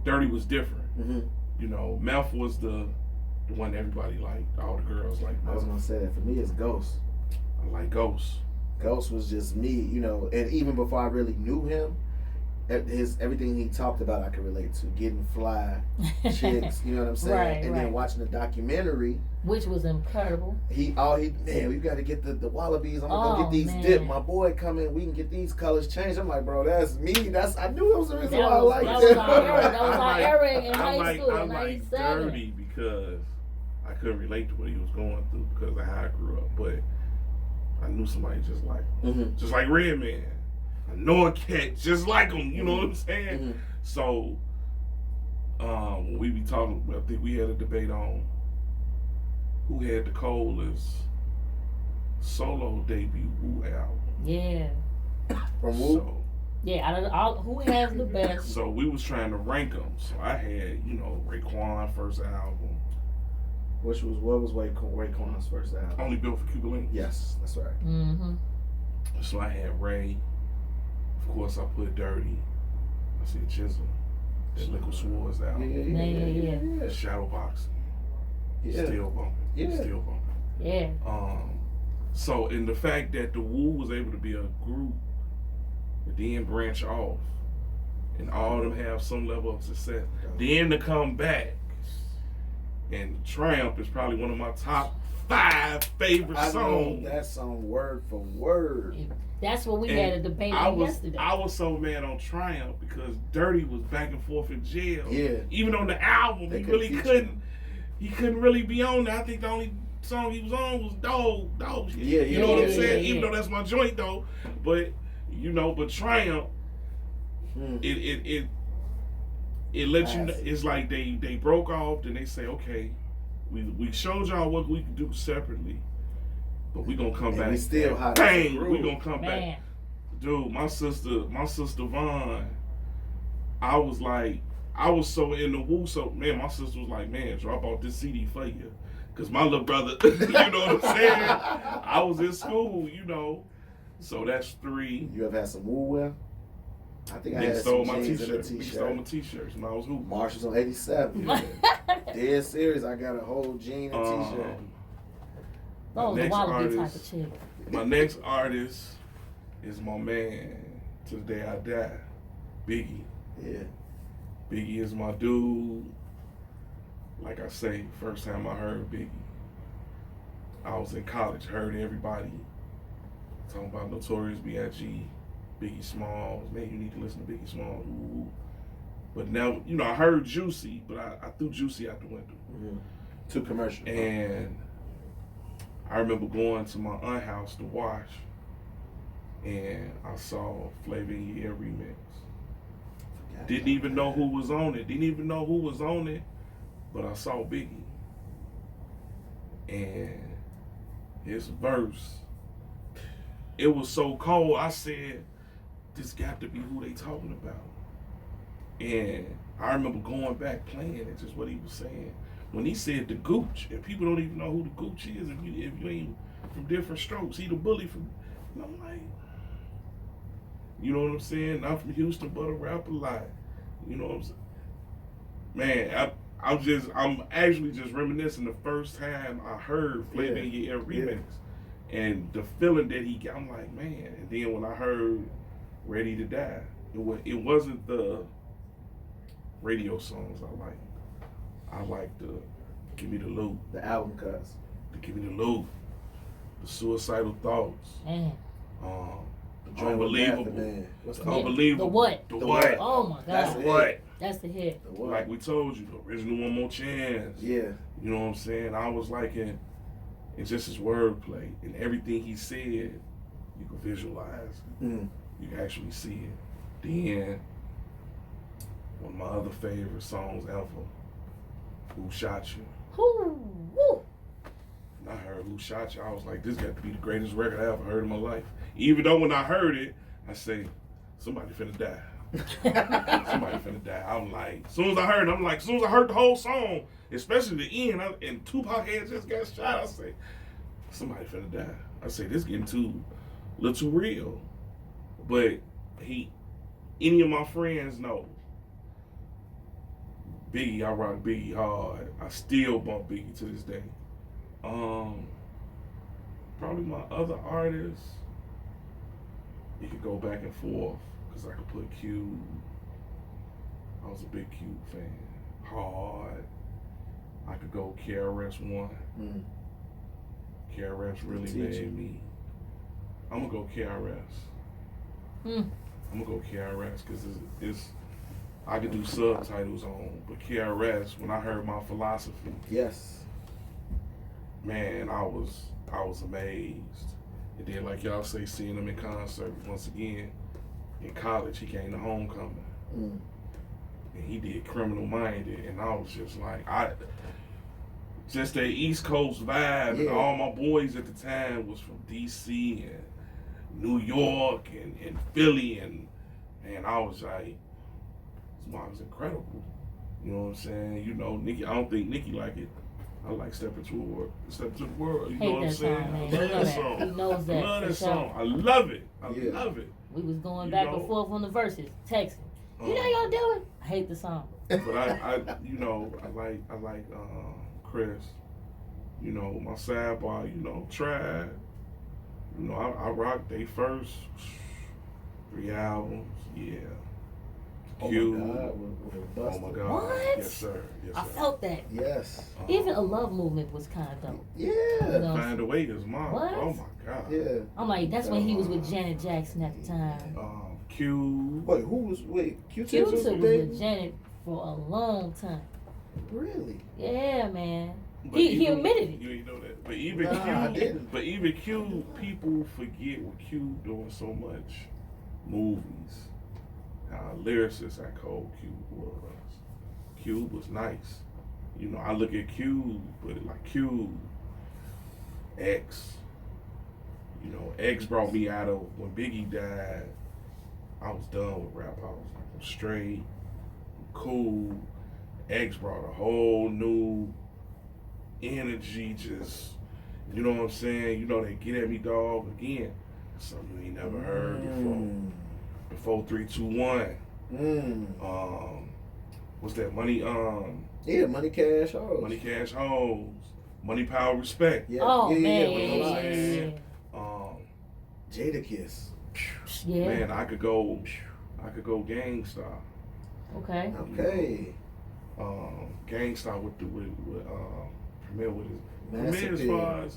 S1: Dirty was different.
S3: Mm-hmm.
S1: Meth was the one everybody liked. All the girls liked.
S3: I was gonna say that for me, it's Ghost.
S1: I like Ghost.
S3: Ghost was just me, and even before I really knew him, everything he talked about I could relate to. Getting fly chicks, you know what I'm saying?
S2: Right.
S3: Then watching the documentary,
S2: which was incredible.
S3: we got to get the Wallabies. I'm gonna go get these dip. My boy coming, we can get these colors changed. I'm like, bro, that's me. I knew it was the reason why I liked it.
S2: That was our era in high school.
S1: I like Dirty because I couldn't relate to what he was going through because of how I grew up, but I knew somebody just like him. Just like Redman. I know a cat just like him. You know what I'm saying?
S3: Mm-hmm.
S1: So, when we be talking, I think we had a debate on who had the coldest solo debut Wu album.
S2: Yeah.
S3: From Wu?
S1: So,
S2: Yeah, out of all, who has the best?
S1: so we was trying to rank them. So I had, Raekwon first album.
S3: What was Raekwon's first album?
S1: Only Built for Cuba Links.
S3: Yes, that's right.
S2: Mm-hmm.
S1: So I had Ray. Of course, I put Dirty. I said Chisel. That Liquid Swords album.
S2: Yeah.
S1: Shadowboxing.
S3: Yeah.
S1: Still bumping.
S3: Yeah.
S1: Still bumping.
S2: Yeah.
S1: So in the fact that the Wu was able to be a group and then branch off and all of them have some level of success, then to come back and Triumph is probably one of my top 5 favorite
S3: I
S1: songs.
S3: know that song word for word.
S2: That's what we
S1: And
S2: had a debate on yesterday.
S1: I was so mad on Triumph because Dirty was back and forth in jail.
S3: Yeah.
S1: Even on the album,
S3: They
S1: he
S3: couldn't
S1: really
S3: feature
S1: couldn't.
S3: him.
S1: He couldn't really be on there. I think the only song he was on was Dog Shit.
S3: Yeah,
S1: You know what I'm
S3: yeah,
S1: saying?
S2: yeah.
S1: Even though that's my joint though. But but Triumph, it lets you know, it's like they broke off, then they say, okay, we showed y'all what we could do separately, but we gonna come
S3: And
S1: back.
S3: we still hot as a
S1: bang,
S3: group.
S1: we gonna come
S2: Man.
S1: back. Dude, my sister Vaughn, I was so in the Wu, so man, my sister was like, man, drop out this CD for you. Cause my little brother, you know what I'm saying? I was in school, So that's 3.
S3: You ever had some Wu wear? I think I
S1: They
S3: had
S1: stole
S3: some
S1: my
S3: jeans and a
S1: t-shirts. They
S3: t-shirt.
S1: stole my t-shirts when I was hooping.
S3: Marshalls on 87. Dead serious. I got a whole jean and t-shirt.
S1: My
S2: Oh, the
S1: next
S2: wallaby type
S1: artist,
S2: of chick.
S1: my next artist is my man to the day I die, Biggie.
S3: Yeah.
S1: Biggie is my dude. Like I say, first time I heard Biggie, I was in college, heard everybody talking about Notorious B.I.G., Biggie Smalls. Man, you need to listen to Biggie Smalls. Ooh. But now, I heard Juicy, but I threw Juicy out the window.
S3: Mm-hmm. Too commercial.
S1: And I remember going to my aunt's house to wash, and I saw Flavor in Your Ear remix. Didn't even know who was on it. But I saw Biggie. And his verse, it was so cold, I said, this got to be who they talking about. And I remember going back playing it, just what he was saying. When he said the Gooch, and people don't even know who the Gooch is if you ain't from different strokes. He the bully from, and I'm like, you know what I'm saying? Not from Houston, but a rap a lot. You know what I'm saying? Man, I'm actually just reminiscing the first time I heard Flavor in Your Ear remix. And the feeling that he got, I'm like, man. And then when I heard Ready to Die, it wasn't the radio songs I like. I like the Give Me the Loot.
S3: The album cuts.
S1: The Give Me the Loot. The Suicidal Thoughts.
S2: Man.
S1: The Unbelievable.
S3: What's
S1: The
S3: the
S1: Unbelievable.
S2: The What?
S1: The
S3: The
S1: What?
S3: What?
S2: Oh my God.
S3: That's it.
S1: What?
S2: That's the hit.
S3: The what?
S1: Like we told you, the original One More Chance.
S3: Yeah.
S1: You know what I'm saying? I was liking, it's just his wordplay. And everything he said, you can visualize.
S3: Mm.
S1: You can actually see it. Then, one of my other favorite songs ever, Who Shot You?
S2: Woo.
S1: When I heard Who Shot You, I was like, this got to be the greatest record I ever heard in my life. Even though when I heard it, I say, somebody finna die. Somebody finna die. I'm like, as soon as I heard the whole song, especially the end, and Tupac had just got shot, I say, somebody finna die. I say, this getting a little too real. But any of my friends know, Biggie, I rock Biggie hard. I still bump Biggie to this day. Probably my other artists, you could go back and forth, because I could put Cube. I was a big Cube fan. Hard. I could go KRS-One.
S3: Mm.
S1: KRS really made me. I'm going to go KRS.
S2: Mm.
S1: I'm going to go KRS because it's I could do subtitles on, but KRS, when I heard My Philosophy,
S3: Yes.
S1: man, I was amazed. And then, like y'all say, seeing them in concert once again, in college, he came to Homecoming.
S3: Mm.
S1: And he did Criminal Minded, and I was just like, just that East Coast vibe, and all my boys at the time was from DC and New York and Philly, and I was like, this mom was incredible. You know what I'm saying? You know, Nicki, I don't think Nicki like it. I like Step Into the World. You know what I'm saying?
S2: Song,
S1: I love that song.
S2: He knows that.
S1: I love that
S2: sure.
S1: song. I love it. I love it.
S2: We was going back and forth on the verses, texting. You know y'all doing? I hate the song.
S1: But I you know, I like Chris. You know, my sidebar, you know, tried. You know, I rocked they first 3 albums. Yeah.
S3: Oh
S1: Q.
S3: my God, we're
S1: Oh my God.
S2: What?
S1: Yes, sir. Yes,
S2: I
S1: sir.
S2: felt that.
S3: Yes.
S2: Even A Love Movement was kind of dope.
S3: Yeah.
S2: You know?
S1: Find a Way is mine.
S2: What?
S1: Oh my God.
S3: Yeah.
S2: I'm like, that's when he was with Janet Jackson at the time.
S1: Q.
S3: Wait, who was? Wait,
S2: Q-Tip was
S3: dating?
S2: with Janet for a long time.
S3: Really?
S2: Yeah, man.
S1: But
S2: He
S1: even-
S2: admitted it.
S1: You ain't know that. But even
S3: Nah,
S1: Q.
S3: I didn't.
S1: But even Q. People forget what Q doing so much movies. How lyricist that Cold Cube was. Cube was nice. You know, I look at Cube, but like Cube, X. You know, X brought me out of when Biggie died. I was done with rap. I was like, I'm straight, I'm cool. X brought a whole new energy. Just, you know what I'm saying? You know, they get at me, dog. Again, something you ain't never heard before 3, 2, 1. What's that? Money,
S3: Yeah, Money Cash Hoes.
S1: Money Cash Hoes. Money Power Respect.
S3: Yeah.
S2: Oh,
S3: yeah,
S2: man.
S3: with the lines.
S1: Yeah.
S3: Jada Kiss.
S2: Yeah.
S1: Man, I could go Gangstar.
S2: Okay.
S3: Okay.
S1: Gangstar with Premier with his
S3: Massive
S1: Premier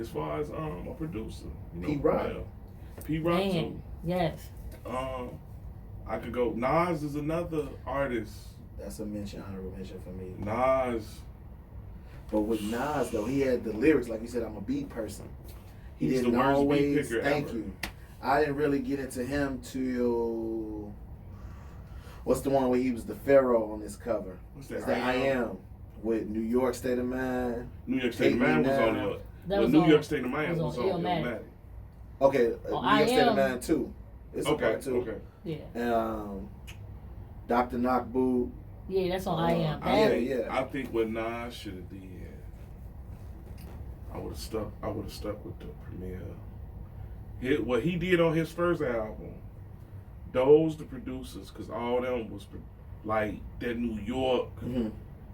S1: as far as a producer. You know,
S3: P. Rock.
S1: yeah. P. Rock
S2: Man.
S1: too.
S2: Yes.
S1: I could go. Nas is another artist.
S3: That's a honorable mention for me.
S1: Nas.
S3: But with Nas though, he had the lyrics. Like you said, I'm a beat person. He
S1: He's
S3: didn't
S1: the worst beat
S3: always.
S1: picker
S3: Thank
S1: ever.
S3: you. I didn't really get into him till. What's the one where he was the Pharaoh on this cover?
S1: What's that?
S3: It's that I Am with New York State of Mind.
S1: New York State of Mind was on there.
S2: That
S1: Well,
S2: was
S1: New
S2: on-
S1: York State of Mind was on
S2: Illmatic.
S1: Illmatic.
S3: Okay,
S2: Oh,
S3: New
S2: I
S3: York State
S2: Am.
S3: of Mind 2. It's a part 2.
S1: Okay.
S2: Yeah.
S3: Dr. Knockboot.
S2: Yeah, that's on I Am.
S3: Yeah.
S1: I think what Nas should have did, I would have stuck with the Premier. What he did on his first album, the producers, because all of them was like that New York.
S3: Mm-hmm.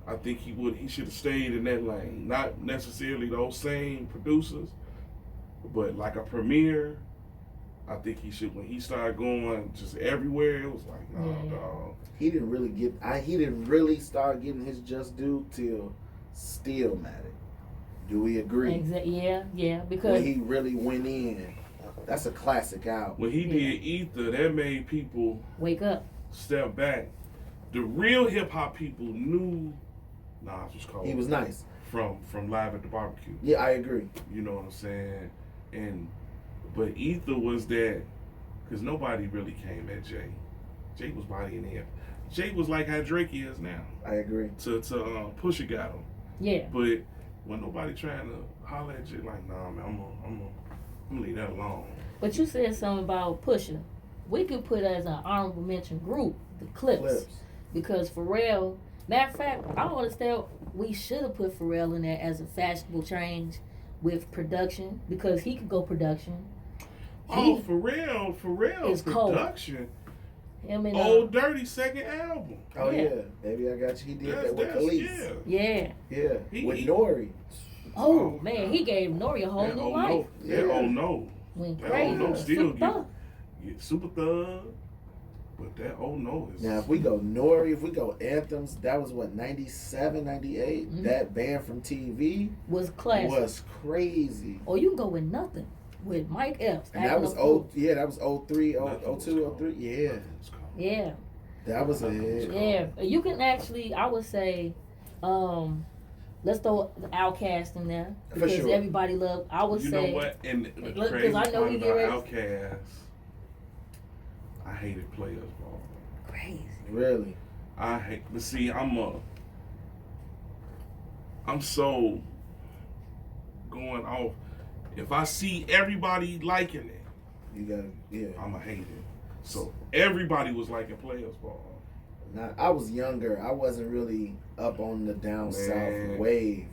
S1: I think he should have stayed in that lane. Not necessarily those same producers, but like a Premier. I think he should, when he started going just everywhere, it was like, nah, dog.
S3: He didn't really start getting his just due till Stillmatic. Do we agree?
S2: Yeah, because
S3: When he really went in. That's a classic album.
S1: When he did Ether, that made people
S2: wake up.
S1: step back. The real hip hop people knew Nas was cold.
S3: He was nice.
S1: From Live at the Barbecue.
S3: Yeah, I agree.
S1: You know what I'm saying? But Ether was that, because nobody really came at Jay. Jay was bodying him. Jay was like how Drake is now.
S3: I agree.
S1: To Pusha got him.
S2: Yeah.
S1: But when nobody trying to holler at Jay, like, nah, man, I'm gonna leave that alone.
S2: But you said something about Pusha. We could put as an honorable mention group the Clips. Because Pharrell, matter of fact, I don't understand. We should have put Pharrell in there as a fashionable change with production, because he could go production.
S1: Pharrell
S2: is cold.
S1: production.
S2: Him and
S1: Old Dirty second album.
S3: Oh
S2: Yeah.
S3: yeah, Baby I Got You. He did that with Khalees.
S2: yeah.
S3: Yeah,
S1: He-
S3: with
S1: he-
S3: Nori.
S2: Oh man, he gave Nori a whole
S1: That
S2: new
S1: oh
S2: life.
S1: no. That
S3: Yeah.
S1: oh no.
S2: Went
S1: That
S2: crazy.
S1: oh no still
S2: Super
S1: get Super Thug. But that oh no is
S3: Now if we go Nori, if we go anthems, that was what 97, 98.
S2: Mhm.
S3: That band from TV
S2: was classic.
S3: was crazy.
S2: Or you can go with Nothing with Mike Epps.
S3: And that
S2: acting
S3: was
S2: a fool.
S3: that was 03,
S1: Nothing was
S3: 02,
S1: cold.
S3: 03. Yeah,
S1: Nothing was cold.
S2: Yeah.
S3: that was a hit.
S2: Yeah, you can actually, I would say, let's throw the Outkast in there,
S3: For
S2: because
S3: sure.
S2: everybody love. I would
S1: You
S2: say,
S1: know what? And the
S2: Look, 'cause
S1: crazy
S2: I know
S1: part
S2: he
S1: about
S2: get ready-
S1: Outkast, I hated Players Ball.
S2: Crazy.
S3: Really?
S1: But see, I'm so going off. If I see everybody liking it,
S3: You gotta, yeah.
S1: I'ma hate it. So everybody was liking Players Ball.
S3: Now, I was younger. I wasn't really up on the down
S1: Man.
S3: south wave.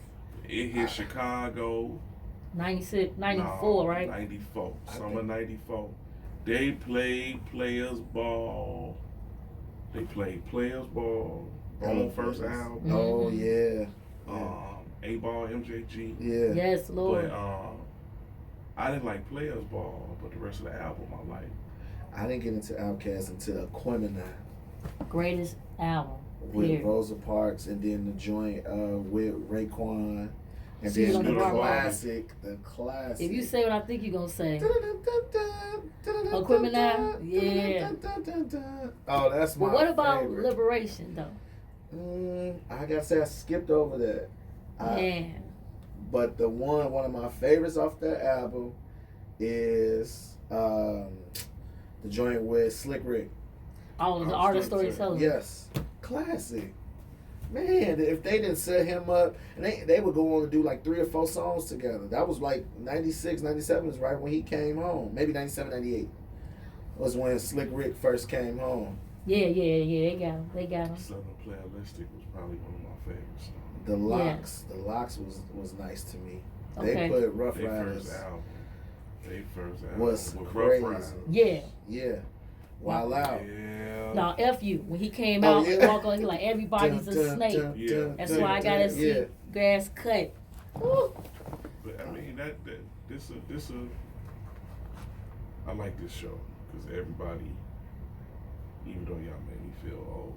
S1: It hit Chicago.
S2: 96, 94, right?
S1: 94.
S3: I
S1: Summer
S3: think-
S1: 94. They played Players Ball. They played Players Ball on first album.
S3: Oh
S2: Mhm.
S3: yeah.
S1: A-Ball, MJG.
S3: Yeah.
S2: Yes, Lord.
S1: But I didn't like Players Ball, but the rest of the album I liked.
S3: I didn't get into Outkast until Aquemini
S2: Greatest album.
S3: with
S2: Period.
S3: Rosa Parks, and then the joint with Raekwon, and
S2: See
S3: then
S2: on
S3: the
S2: the Barbie.
S3: classic.
S2: If you say what I think you're going to say. Aquemini? Yeah.
S3: Oh, that's my
S2: But what about
S3: favorite.
S2: Liberation, though?
S3: I gotta say I skipped over that.
S2: Man.
S3: But one of my favorites off that album is the joint with Slick Rick.
S2: All of the
S1: I was
S2: artist
S1: gonna say,
S2: storytelling.
S3: Yes, classic. Man, if they didn't set him up, and they would go on to do like 3 or 4 songs together. That was like 96, 97 is right when he came home. Maybe 97, 98 was when Slick Rick first came home.
S2: Yeah. They got him.
S1: Southern Playalistic was probably one of my favorites.
S3: The Locks was nice to me.
S2: Okay.
S3: They put Rough
S1: Their
S3: Riders.
S1: first album
S3: Was
S1: with
S3: crazy.
S1: Rough Riders.
S2: Yeah.
S3: Yeah. Wild Out.
S2: No,
S1: Yeah.
S2: F you. When he came
S3: Oh,
S2: out
S3: yeah.
S2: and walked on, he like, everybody's a snake.
S1: Yeah.
S2: That's why I got that
S3: yeah.
S2: sweet grass cut. Woo.
S1: But I mean this I like this show because everybody, even though y'all made me feel old,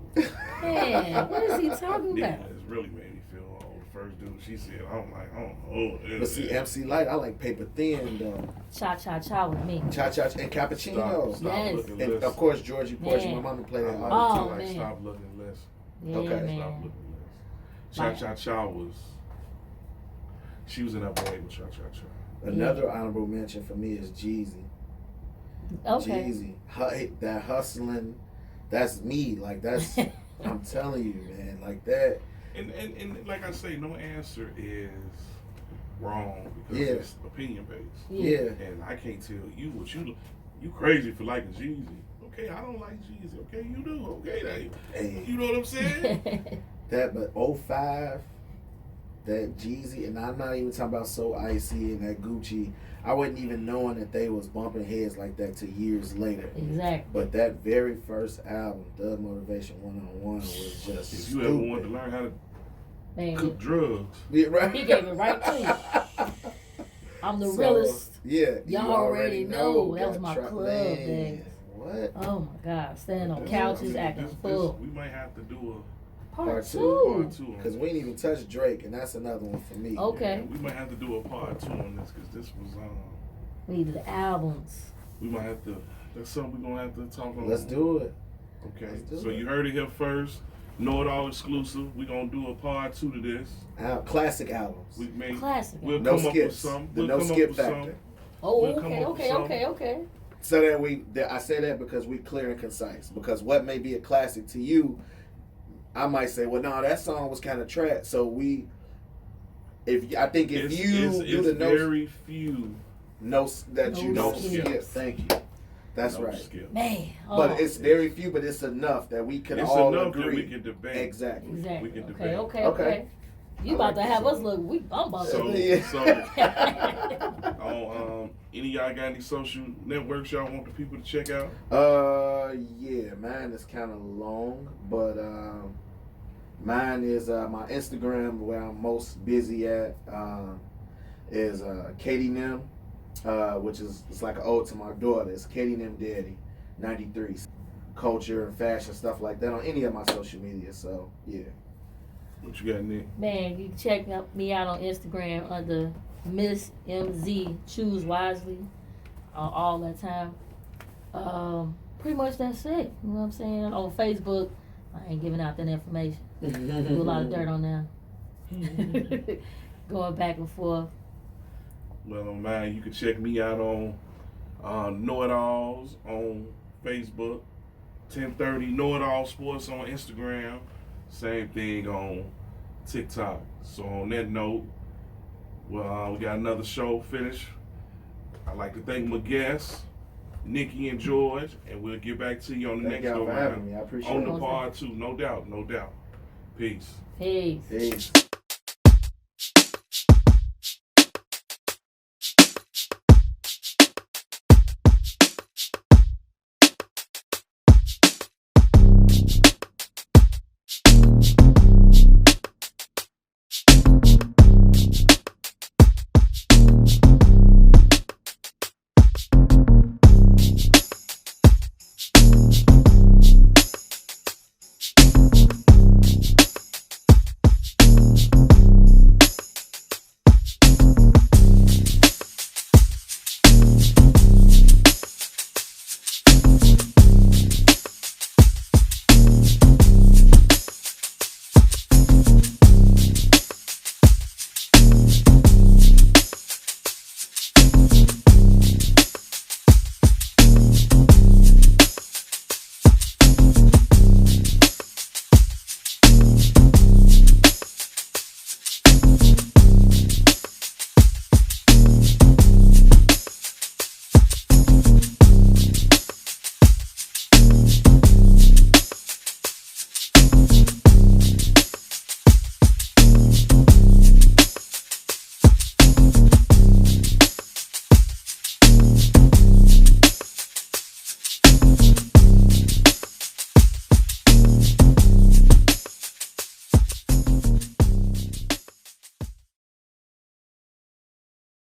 S2: Man, what is he talking
S1: Nia
S2: about?
S1: has really made me feel old. The first dude she said, I'm like, I don't know.
S3: But see, MC Light, I like Paper Thin though.
S2: Cha cha cha with me.
S3: Cha Cha and Cappuccino.
S1: Stop
S2: Yes.
S1: looking,
S3: And
S1: listen.
S3: of course Georgie Porgy.
S2: Man.
S3: My mama played that
S1: I
S3: all the
S2: Oh,
S3: time.
S1: like
S2: man.
S1: Stop Looking, Listen.
S2: Yeah,
S3: Okay.
S1: Stop
S2: man.
S1: Looking, Listen. Cha Cha Cha she was in that bag with Cha Cha Cha.
S3: Another honorable mention for me is Jeezy.
S2: Okay.
S3: Jeezy. That hustling, that's me. Like that's I'm telling you, man. Like that.
S1: And like I say, no answer is wrong because
S3: Yeah.
S1: it's opinion based.
S3: Yeah.
S1: And I can't tell you what you crazy for liking Jeezy. Okay, I don't like Jeezy. Okay, you do. Okay,
S3: Hey,
S1: you know what I'm saying?
S3: that but 05, that Jeezy, and I'm not even talking about So Icy and that Gucci. I wasn't even knowing that they was bumping heads like that till years later.
S2: Exactly.
S3: But that very first album, Thug Motivation 101, was just
S1: If you
S3: stupid.
S1: ever wanted to learn how to
S2: Man,
S1: cook drugs,
S3: Yeah, right.
S2: he gave it right to you. I'm the
S3: So,
S2: realest.
S3: Yeah,
S2: Y'all
S3: you
S2: already know. That was
S3: Got
S2: my
S3: Trap
S2: club
S3: Man.
S2: days.
S3: What?
S2: Oh my God, standing on
S1: This-
S2: couches,
S1: this-
S2: acting
S1: this-
S2: full.
S1: we might have to do
S2: Part
S3: Part
S2: two.
S1: part 2 on
S3: Because we ain't even touched Drake, and that's another one for me.
S2: Okay.
S1: Yeah, we might have to do a part 2 on this because this was
S2: We need the albums.
S1: we might have to. That's something we're gonna have to talk on.
S3: Let's do it.
S1: Okay,
S3: Let's do
S1: so
S3: it.
S1: you heard it here first. Know It All exclusive. We're gonna do a part 2 to this.
S3: Classic albums.
S1: We may
S2: Classic.
S1: we'll
S3: No
S1: come up with
S3: skips.
S1: some.
S3: The
S1: We'll
S3: no
S1: come up
S3: skip
S1: with
S3: factor.
S1: some.
S2: Oh,
S1: We'll come
S2: okay,
S1: up with
S2: okay,
S1: something.
S2: okay.
S3: So that I say that because we clear and concise. Because what may be a classic to you, I might say, well, no, that song was kind of trash. So I think if
S1: It's,
S3: you
S1: it's,
S3: do
S1: it's
S3: the
S1: very few.
S3: no that
S2: No
S3: you don't
S2: skips.
S3: skip. Thank you. That's
S1: no
S3: right.
S1: skip.
S2: Man. Oh,
S3: But it's very few, but it's enough that we can
S1: It's
S3: all
S1: enough
S3: agree.
S1: that we can debate.
S3: Exactly.
S1: we
S2: exactly.
S1: can
S2: Okay,
S1: debate.
S2: okay.
S3: Okay.
S2: You
S1: I
S2: about
S1: like
S2: to
S1: this
S2: have us
S1: song.
S2: look? I'm about
S1: So,
S2: to.
S1: on any of y'all got any social networks y'all want the people to check out?
S3: Yeah, mine is kind of long, but mine is my Instagram where I'm most busy at is Katie Nim, which is it's like an ode to my daughter. It's Katie Nim Daddy 93. Culture and fashion stuff like that on any of my social media. So yeah.
S1: What you got, Nick?
S2: Man, you can check me out on Instagram under Miss MZ Choose Wisely all that time. Pretty much that's it. You know what I'm saying? On Facebook, I ain't giving out that information. Do a lot of dirt on there. Going back and forth.
S1: Well, man, you can check me out on Know It Alls on Facebook. 1030 Know It All Sports on Instagram. Same thing on TikTok. So on that note, well, we got another show finished. I'd like to thank my guests, Nikki and George, and we'll get back to you on the
S3: Thank
S1: next
S3: y'all
S1: go
S3: for having
S1: round.
S3: me. I appreciate
S1: On
S3: it.
S1: the part 2, no doubt, no doubt. Peace.
S2: Peace.
S3: Peace.